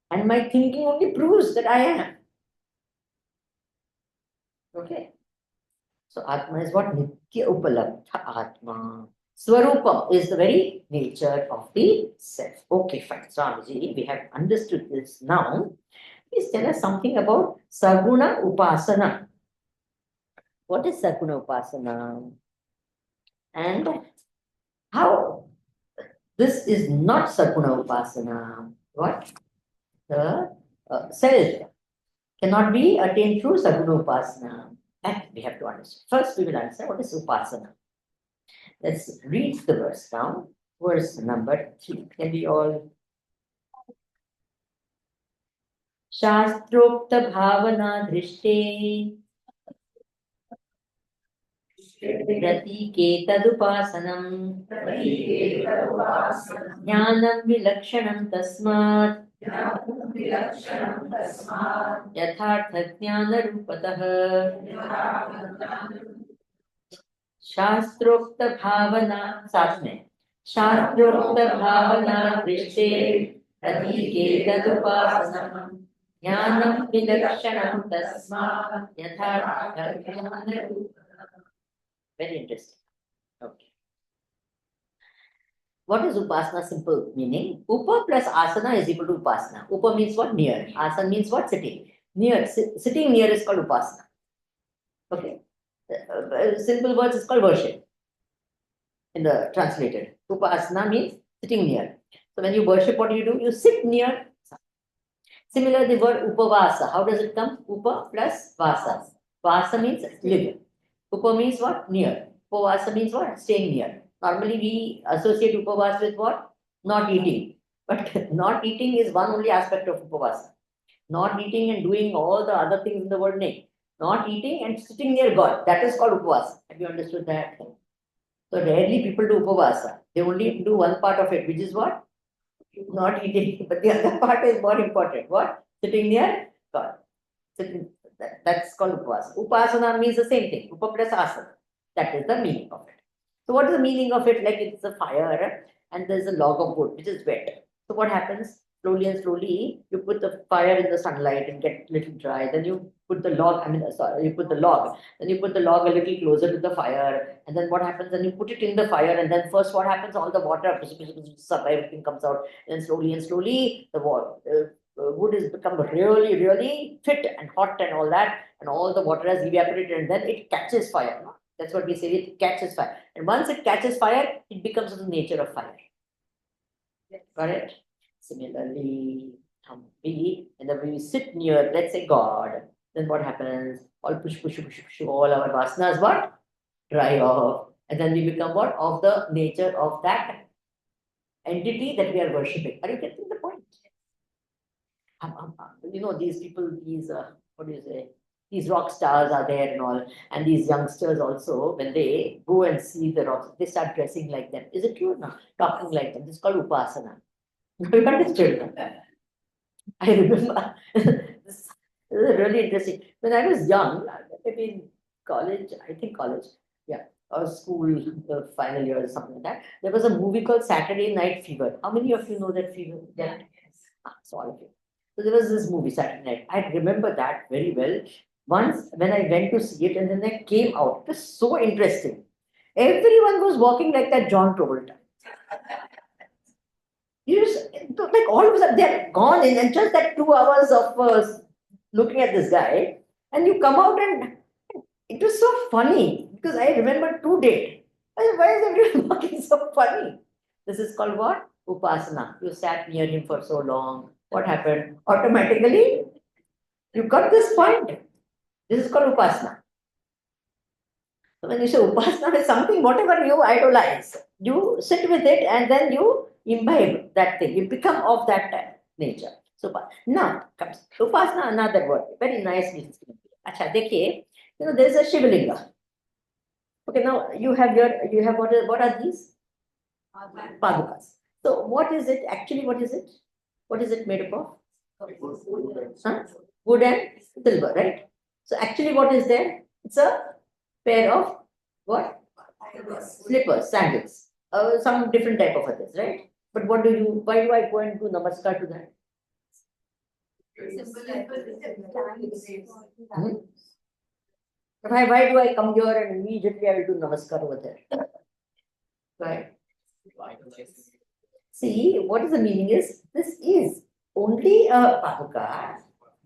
And my thinking only proves that I am. Okay. So Atma is what? Nitya Upalabdha Atma. Swarupa is the very nature of the self. Okay, fine. Swamiji, we have understood this now. Please tell us something about Saguna Upasana. What is Saguna Upasana? And how this is not Saguna Upasana. What? The self cannot be attained through Saguna Upasana. That we have to understand. First, we will understand what is Upasana. Let's read the verse now. Verse number 3. Can we all? Shastrokta Bhavana Drishte Pratiketadupasanam Jnanam Vilakshana Tasmat Yathartha Jnana Rupatah Shastrokta Bhavana साथ में शास्त्रोक्त भावना दृष्टे प्रतीकेतदुपासनम् ज्ञानं विलक्षणं तस्मात् यथार्थं Very interesting. Okay. What is upasana? Simple meaning. Upa plus asana is equal to upasana. Upa means what? Near. Asana means what? Sitting. Near. Sitting near is called upasana. Okay. Simple words is called worship. In the translated. Upasana means sitting near. So when you worship, what do? You sit near. Similar, the word upavasa. How does it come? Upa plus vasa. Vasa means live. Upa means what? Near. Upavasa means what? Staying near. Normally we associate upavasa with what? Not eating. But not eating is one only aspect of upavasa. Not eating and doing all the other things in the word name. Not eating and sitting near God. That is called upavasa. Have you understood that? So rarely people do upavasa. They only do one part of it, which is what? Not eating. But the other part is more important. What? Sitting near God. Sitting, that's called upasana. Upasana means the same thing. Upa plus asana. That is the meaning of it. So what is the meaning of it? Like it's a fire and there's a log of wood which is wet. So what happens? Slowly and slowly, you put the fire in the sunlight and get a little dry. Then you put the log, you put the log. Then you put the log a little closer to the fire. And then what happens? Then you put it in the fire. And then first what happens? All the water, everything comes out. And slowly and slowly, the wood has become really fit and hot and all that. And all the water has evaporated. And then it catches fire. No? That's what we say, it catches fire. And once it catches fire, it becomes of the nature of fire. Correct? Similarly, when we sit near, let's say God, then what happens? All push, all our vasanas, what? dry off, and then we become what? Of the nature of that entity that we are worshipping. Are you getting the point? These people, what do you say? These rock stars are there and all, and these youngsters also, when they go and see the rocks, they start dressing like them. Is it true or not? Talking like them. This is called upasana. You understood? I remember this is really interesting. When I was young, maybe in college, I think college, yeah, or school, the final year or something like that, there was a movie called Saturday Night Fever. How many of you know that fever? That so all of you. So there was this movie Saturday Night. I remember that very well. Once when I went to see it and then I came out, it was so interesting. Everyone was walking like that John Travolta. You just, like all of a sudden they're gone in just that 2 hours of looking at this guy, and you come out and it was so funny because I remember to date. I said, why is everyone walking so funny? This is called what? Upasana. You sat near him for so long. What happened? Automatically, you got this point. This is called Upasana. So when you say Upasana is something, whatever you idolize, you sit with it and then you imbibe that thing. You become of that nature. So now comes Upasana, another word. Very nicely. Acha, dekhiye, there is a Shivalinga. Okay, now you have what are these? Padukas. So what is it? Actually, what is it? What is it made up of? Huh? Wood and silver, right? So actually what is there? It's a pair of what? Slippers, sandals. Some different type of others, right? But why do I go and do namaskar to that? Hmm? Why do I come here and immediately I will do namaskar over there? Right. See, what is the meaning is, this is only a paduka,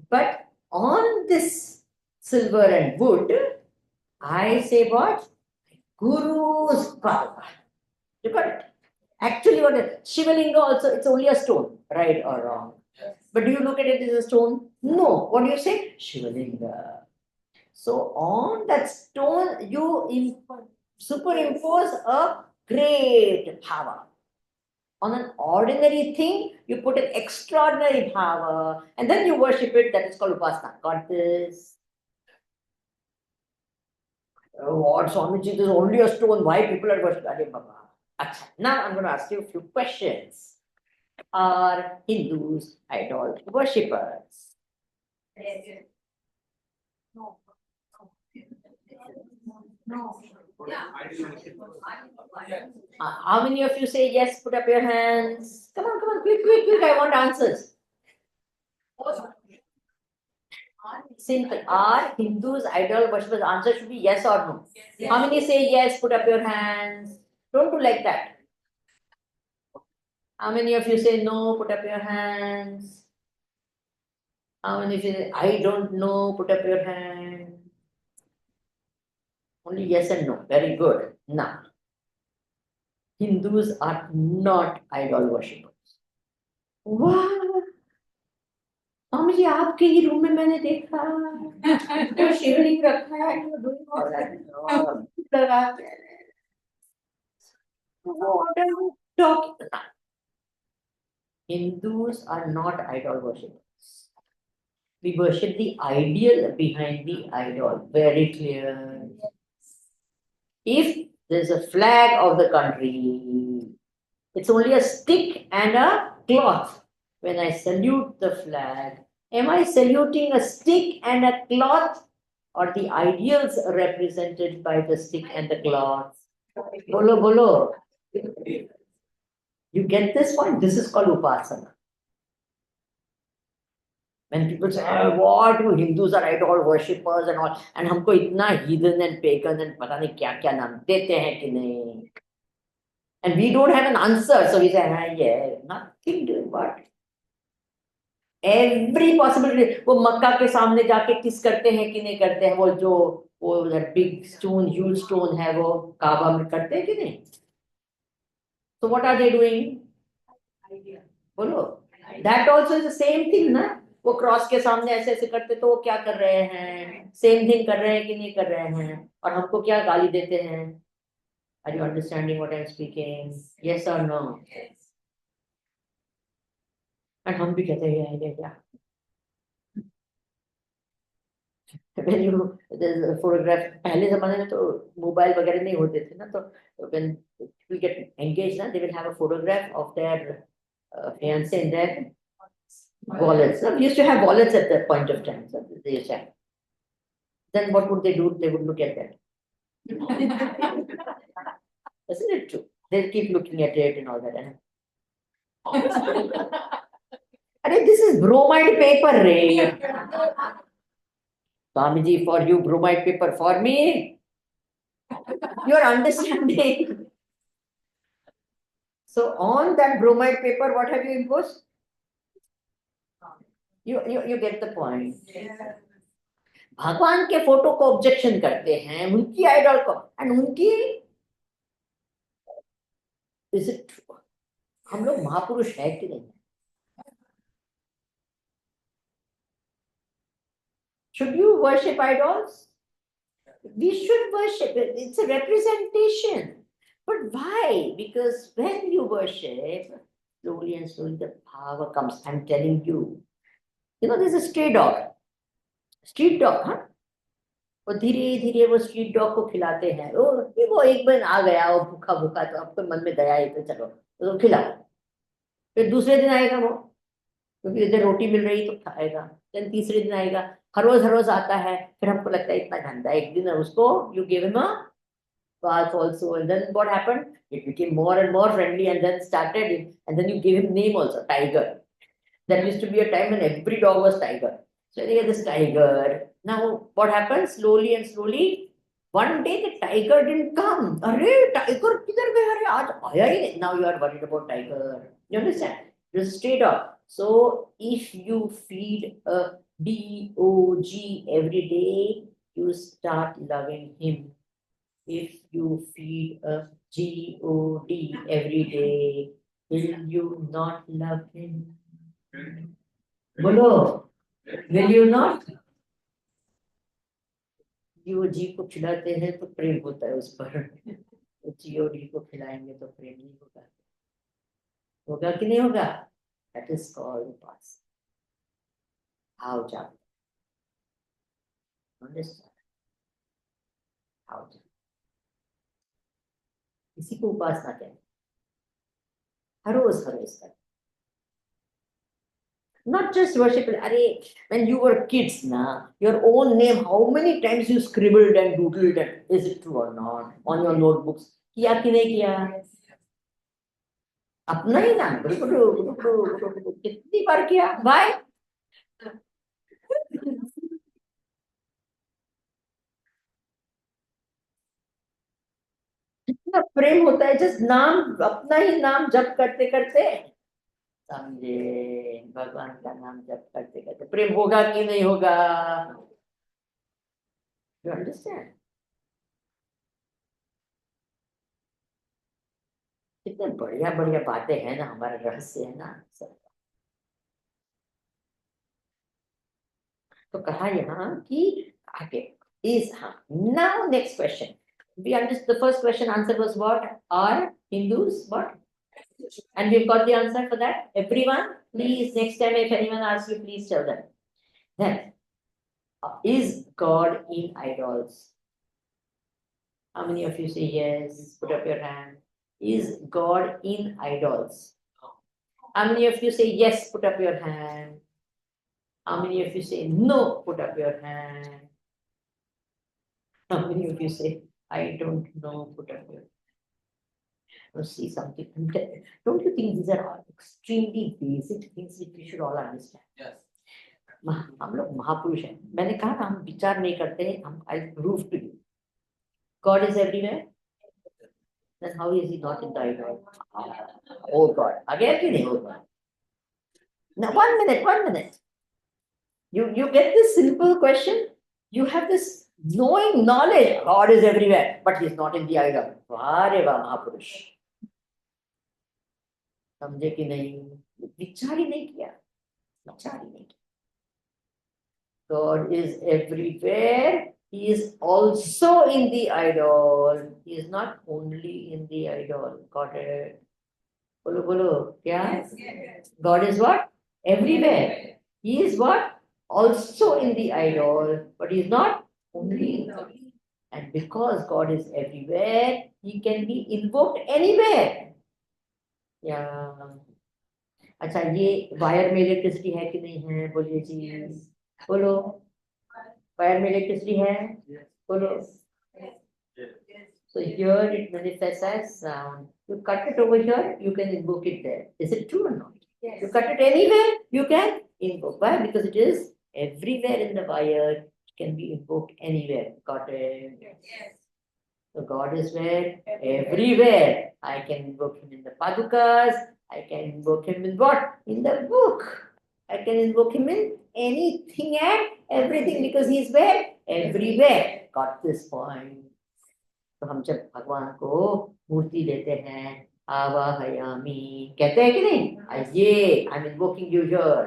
but on this silver and wood, I say what? Guru's paduka. You got it? Actually, what is Shivalinga also, it's only a stone, right or wrong. But do you look at it as a stone? No. What do you say? Shivalinga. So on that stone, you superimpose a great power. On an ordinary thing, you put an extraordinary power, and then you worship it. That is called upasana. Got this? What, Swamiji, this is only a stone. Why people are worshipping? Arey Baba. Achha. Now I'm going to ask you a few questions. Are Hindus idol worshippers? No. No. Yeah. How many of you say yes? Put up your hands. Come on, quick. I want answers. Simple. Are Hindus idol worshippers? Answer should be yes or no. Yes. How many say yes? Put up your hands. Don't do like that. How many of you say no? Put up your hands. How many of you say I don't know? Put up your hand. Only yes and no. Very good. Now, Hindus are not idol worshippers. Wow! Swami ji आपके ही room में मैंने देखा तो शिवलिंग रखा है लगा के what are you talking about? Hindus are not idol worshippers. We worship the ideal behind the idol. Very clear. If there's a flag of the country, it's only a stick and a cloth. When I salute the flag, am I saluting a stick and a cloth or the ideals represented by the stick and the cloth? Bolo. You get this point? This is called upasana. When people say, what, you Hindus are idol worshippers and all, and हमको इतना heathen and pagan and पता नहीं क्या नाम देते हैं कि नहीं. And we don't have an answer, so we say, yeah, nothing doing what? Every possibility. वो मक्का के सामने जाके किस करते हैं कि नहीं करते हैं, वो that big stone, huge stone है वो काबा में करते हैं कि नहीं? So what are they doing? Bolo. That also is the same thing, na? वो क्रॉस के सामने ऐसे ऐसे करते तो वो क्या कर रहे हैं, सेम थिंग कर रहे हैं कि नहीं कर रहे हैं, और हमको क्या गाली देते हैं। Are you understanding what I am speaking, yes और नो? एंड हम भी कहते हैं ये क्या। when you photograph, पहले जमाने में तो मोबाइल वगैरह नहीं होते थे ना, तो when people get engaged ना, they will have a photograph of their fiance in their wallets. We used to have wallets at that point of time. So they used to have. Then what would they do? They would look at that. Isn't it true? They'll keep looking at it and all that. Arey, this is bromide paper, Ray. Swamiji, for you, bromide paper. For me, you're understanding. So on that bromide paper, what have you imposed? You get the point. भगवान के photo को objection करते हैं, उनकी idol को, and उनकी is it, हम लोग महापुरुष है कि नहीं? Should you worship idols? We should worship it. It's a representation. But why? Because when you worship, slowly and slowly the power comes. I'm telling you. You know, there's a stray dog. Street dog, हाँ? वो धीरे धीरे वो street dog को खिलाते हैं, वो एक बार आ गया, वो भूखा भूखा, तो आपके मन में दया आई तो चलो तो खिलाओ। फिर दूसरे दिन आएगा वो, क्योंकि इधर रोटी मिल रही तो खाएगा। फिर तीसरे दिन आएगा, हर रोज आता है, फिर हमको लगता है इतना गंदा, एक दिन उसको you give him a bath also, and then what happened? It became more and more friendly, and then started, and then you gave him name also, Tiger. There used to be a time when every dog was Tiger. So they get this Tiger. Now what happens? Slowly and slowly, one day the tiger didn't come. Arey, tiger kidhar gaya? Arey, aaj aaya hi nahi. Now you are worried about tiger. You understand? Just straight up. So if you feed a dog every day, you start loving him. If you feed a god every day, will you not love him? Bolo, will you not? जी को खिलाते हैं तो प्रेम होता है उस पर, जी को खिलाएंगे तो प्रेम नहीं होगा। होगा कि नहीं होगा? That is called pass. How jump? Understand? How jump? इसी को उपासना कहते हैं। हर रोज कर। Not just worship. Arey, when you were kids, na, your own name, how many times you scribbled and doodled, and is it true or not, on your notebooks? किया कि नहीं किया? अपना ही नाम कितनी बार किया? Why? कितना प्रेम होता है, जस्ट नाम, अपना ही नाम जप करते करते, समझे, भगवान का नाम जप करते करते प्रेम होगा कि नहीं होगा? You understand? कितने बढ़िया बढ़िया बातें हैं ना, हमारे रहस्य है ना सब। तो कहा यहाँ कि आगे is, हाँ, now next question. We understood the first question, answer was what? Are Hindus what? And we've got the answer for that. Everyone, please, next time if anyone asks you, please tell them. Then, is God in idols? How many of you say yes? Put up your hand. Is God in idols? How many of you say yes? Put up your hand. How many of you say no? Put up your hand. How many of you say I don't know? Put up your hand. Now see something. Don't you think these are all extremely basic things which we should all understand? Yes. हम लोग महापुरुष हैं। मैंने कहा ना, हम विचार नहीं करते हैं, हम I prove to you. God is everywhere. Then how is he not in the idol? Oh God. Again, कि नहीं होगा? Now 1 minute. You get this simple question. You have this knowing knowledge. God is everywhere, but he's not in the idol. वारे वाह महापुरुष। समझे कि नहीं? विचार ही नहीं किया। God is everywhere. He is also in the idol. He is not only in the idol. Got it? Bolo bolo. Yeah. God is what? Everywhere. He is what? Also in the idol, but he is not only in the. And because God is everywhere, he can be invoked anywhere. Yeah. अच्छा ये wire में electricity है कि नहीं है बोलिए जी बोलो wire में इलेक्ट्रिसिटी है बोलो so here it manifests as sound. You cut it over here, you can invoke it there. Is it true or not? You cut it anywhere, you can invoke. Why? Because it is everywhere in the wire, it can be invoked anywhere. Got it? So God is where? Everywhere. I can invoke him in the Padukas. I can invoke him in what? In the book. I can invoke him in anything and everything because he's where? Everywhere. Got this point. तो हम जब भगवान को मूर्ति देते हैं आवाहयामी कहते हैं कि नहीं आइए आई एम इन्वोकिंग यू हियर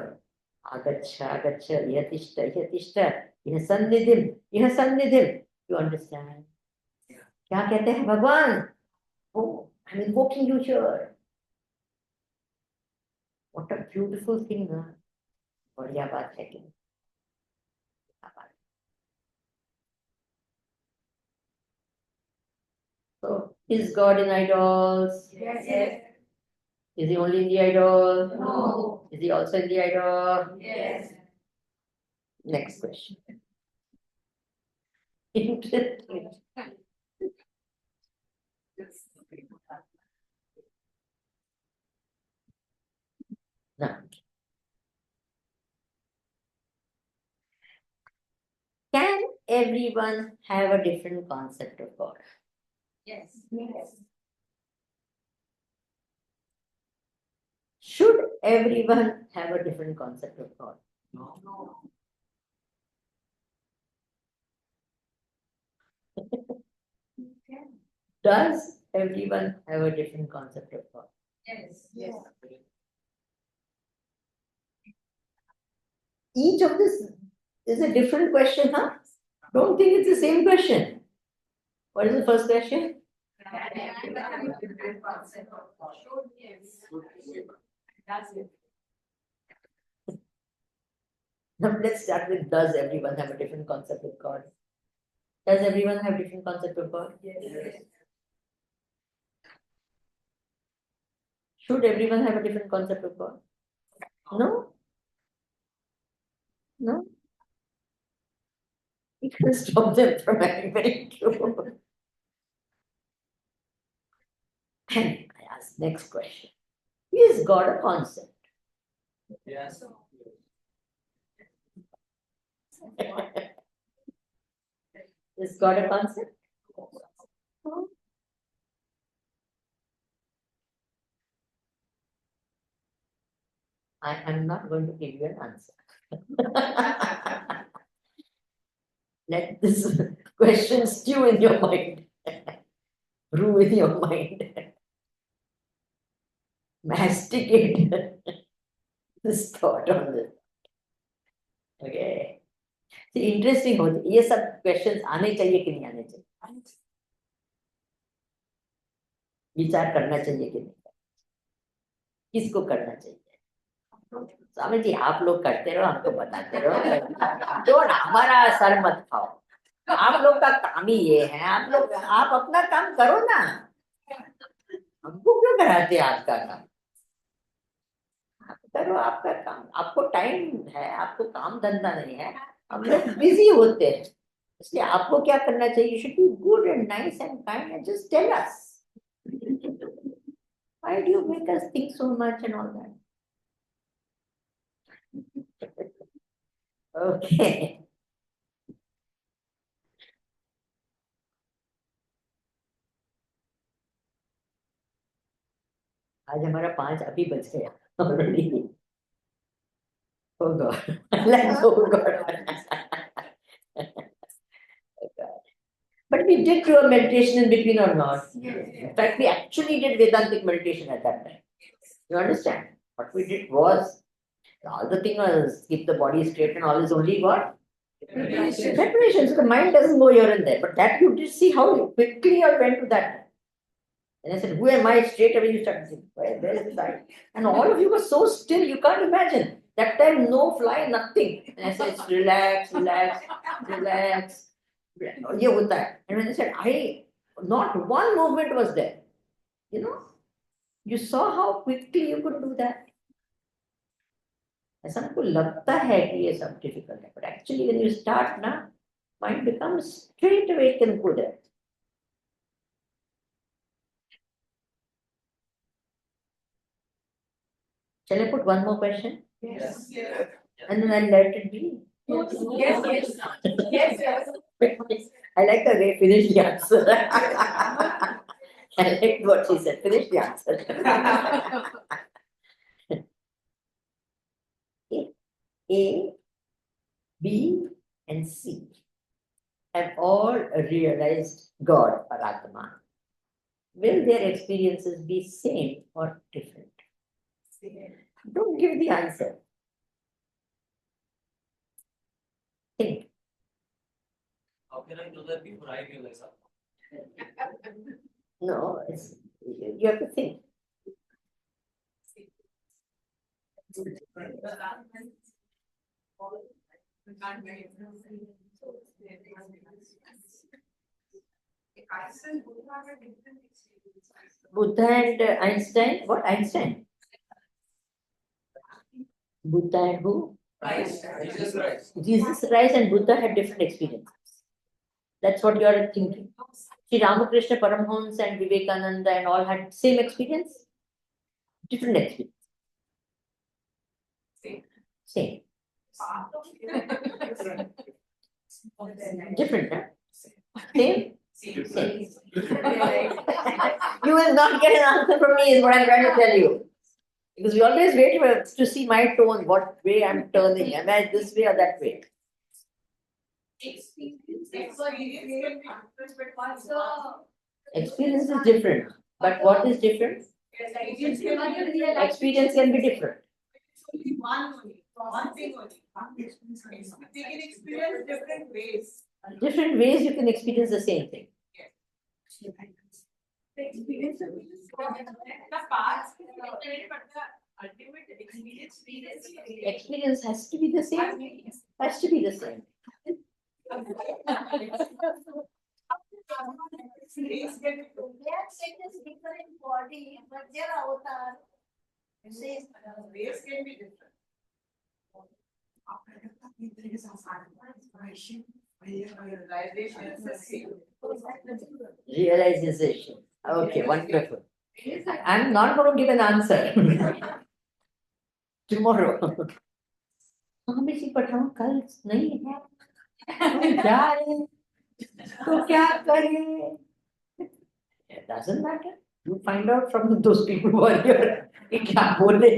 आगच्छ आगच्छ यतिष्ठ यतिष्ठ यह सन्निधिम यू अंडरस्टैंड क्या कहते हैं भगवान O I am invoking you here what a beautiful thing ना बढ़िया बात है कि नहीं So, is God in idols? Yes. Is he only in the idol? No. Is he also in the idol? Yes. Next question. Interesting. Now, can everyone have a different concept of God? Yes. Should everyone have a different concept of God? No. Does everyone have a different concept of God? Yes. Each of this is a different question, huh? Don't think it's the same question. What is the first question? That's it. Now let's start with does everyone have a different concept of God? Does everyone have different concept of God? Yes. Should everyone have a different concept of God? No? No? You can stop them from having very true. And I ask next question. Is God a concept? Yes. Is God a concept? No. I am not going to give you an answer. Let this question stew in your mind, brew in your mind, masticate this thought on this. Okay. See, interesting होती ये सब questions आने चाहिए कि नहीं आने चाहिए विचार करना चाहिए कि नहीं किसको करना चाहिए स्वामी जी आप लोग करते रहो हमको बताते रहो तो हमारा सर मत खाओ आप लोग का काम ही ये है आप अपना काम करो ना हमको क्यों कराते आपका काम आप करो आपका काम आपको टाइम है आपको काम धंधा नहीं है हम लोग बिजी होते हैं इसलिए आपको क्या करना चाहिए you should be good and nice and kind and just tell us why do you make us think so much and all that okay आज हमारा 5 अभी बज गया already oh God let's go God but we did do a meditation in between or not in fact we actually did Vedantic meditation at that time you understand what we did was all the thing was keep the body straight and all is only what Preparation, so the mind doesn't go here and there, but that you did see how quickly I went to that. And I said, who am I? Straight away you started thinking, where is that? And all of you were so still, you can't imagine. That time, no fly, nothing. And I said, relax, relax, relax. Yeah, with that. And when I said, not one movement was there. You know, you saw how quickly you could do that. ऐसा हमको लगता है कि ये सब difficult है, but actually when you start ना, mind becomes straight away can go there. Shall I put one more question? Yes. And then I'll let it be. Yes. I like the way finish the answer. I like what she said, finish the answer. A, B, and C have all realized God or Atman. Will their experiences be same or different? Don't give the answer. Think. How can I know that before I realize something? No, you have to think. Buddha and Einstein. What Einstein? Buddha and who? Jesus Christ. Jesus Christ and Buddha had different experiences. That's what you are thinking. Sri Ramakrishna, Paramhans, and Vivekananda and all had same experience? Different experience. Same. Different, huh? Same? Same. You will not get an answer from me, is what I'm trying to tell you. Because we always wait to see my tone, what way I'm turning. Am I this way or that way? Experience is different. But what is different? Experience can be different. One thing only. They can experience different ways. Different ways you can experience the same thing. The experience of the past, but the ultimate experience. Experience has to be the same. Has to be the same. different body, but their avatar says Ways can be different. Realization is the same. Realization. Okay, wonderful. I'm not going to give an answer. Tomorrow. Swami ji पठाओ कल नहीं है हम जा रहे हैं, तो क्या करें? It doesn't matter. You find out from those people who are here कि क्या बोले.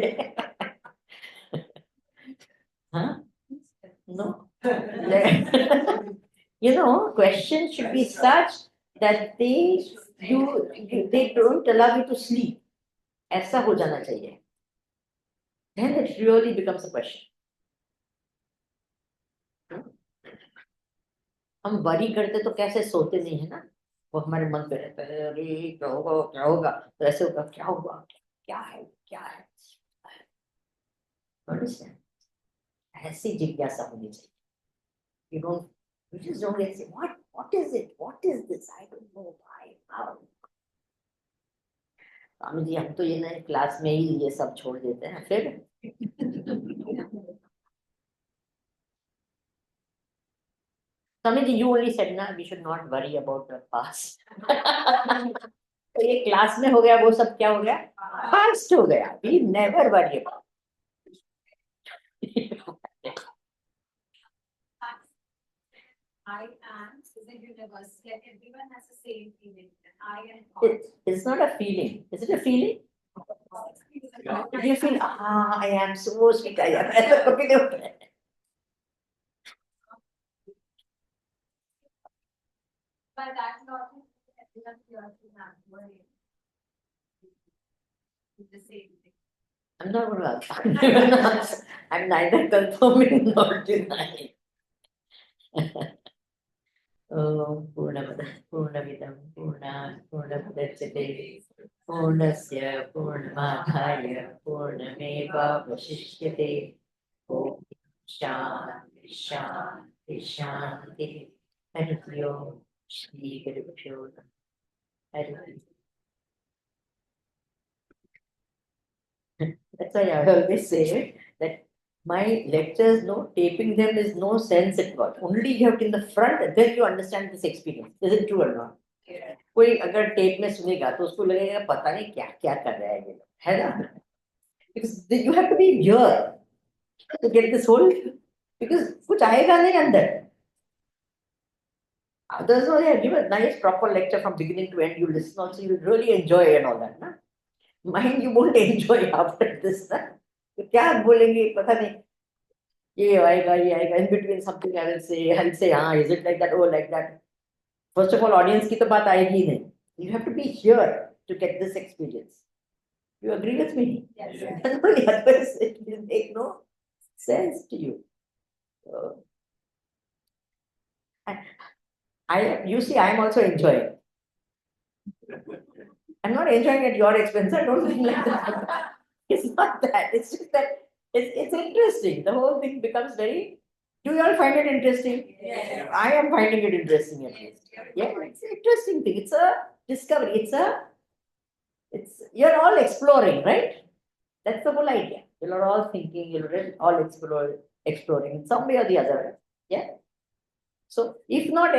Huh? No. You know, questions should be such that they don't allow you to sleep. ऐसा हो जाना चाहिए. Then it really becomes a question. हम worry करते तो कैसे सोते नहीं है ना, वो हमारे मन पे रहता है, अरे क्या होगा क्या होगा, तो ऐसे होगा क्या हुआ, क्या है क्या है. Understand? ऐसी जिज्ञासा होनी चाहिए. You just don't get say, what is it? What is this? I don't know why, how. Swami ji हम तो ये नए क्लास में ही ये सब छोड़ देते हैं फिर. Swami ji, you only said ना we should not worry about the past. तो ये क्लास में हो गया, वो सब क्या हो गया? Past हो गया. We never worry about. I am is a universe. Like everyone has the same feeling. I am God. It's not a feeling. Is it a feeling? Do you feel, I am so sweet, I am. But that's not everyone here to have worry. It's the same thing. I'm not going to answer. I'm neither confirming nor denying. Om Purnamada Purnamidam Purnat Purnamudachyate Purnasya Purnamadhaya Purnameva Vashishyate Om Shanti Shanti Shanti Harihi Om Shri Gurubhyo Namaha. Harihi. That's why I always say that my lectures, no taping them is no sense at all. Only you have to in the front, then you understand this experience. Is it true or not? कोई अगर tape में सुनेगा तो उसको लगेगा पता नहीं क्या क्या कर रहा है ये लोग, है ना? Because you have to be here to get this whole, because कुछ आएगा नहीं अंदर. Others know they have given nice proper lecture from beginning to end. You listen also, you will really enjoy and all that, ना? Mine you won't enjoy after this, ना? तो क्या बोलेंगे पता नहीं. ये आएगा. In between something I will say हाँ, is it like that? Oh, like that. First of all, audience की तो बात आएगी ही नहीं. You have to be here to get this experience. You agree with me? Yes. Otherwise it will make no sense to you. So, and you see, I am also enjoying. I'm not enjoying at your expense. I don't think like that. It's not that. It's just that it's interesting. The whole thing becomes very. Do you all find it interesting? Yes. I am finding it interesting at least. Yeah, it's an interesting thing. It's a discovery. You're all exploring, right? That's the whole idea. You're all thinking, you're all exploring in some way or the other. Yeah. So if not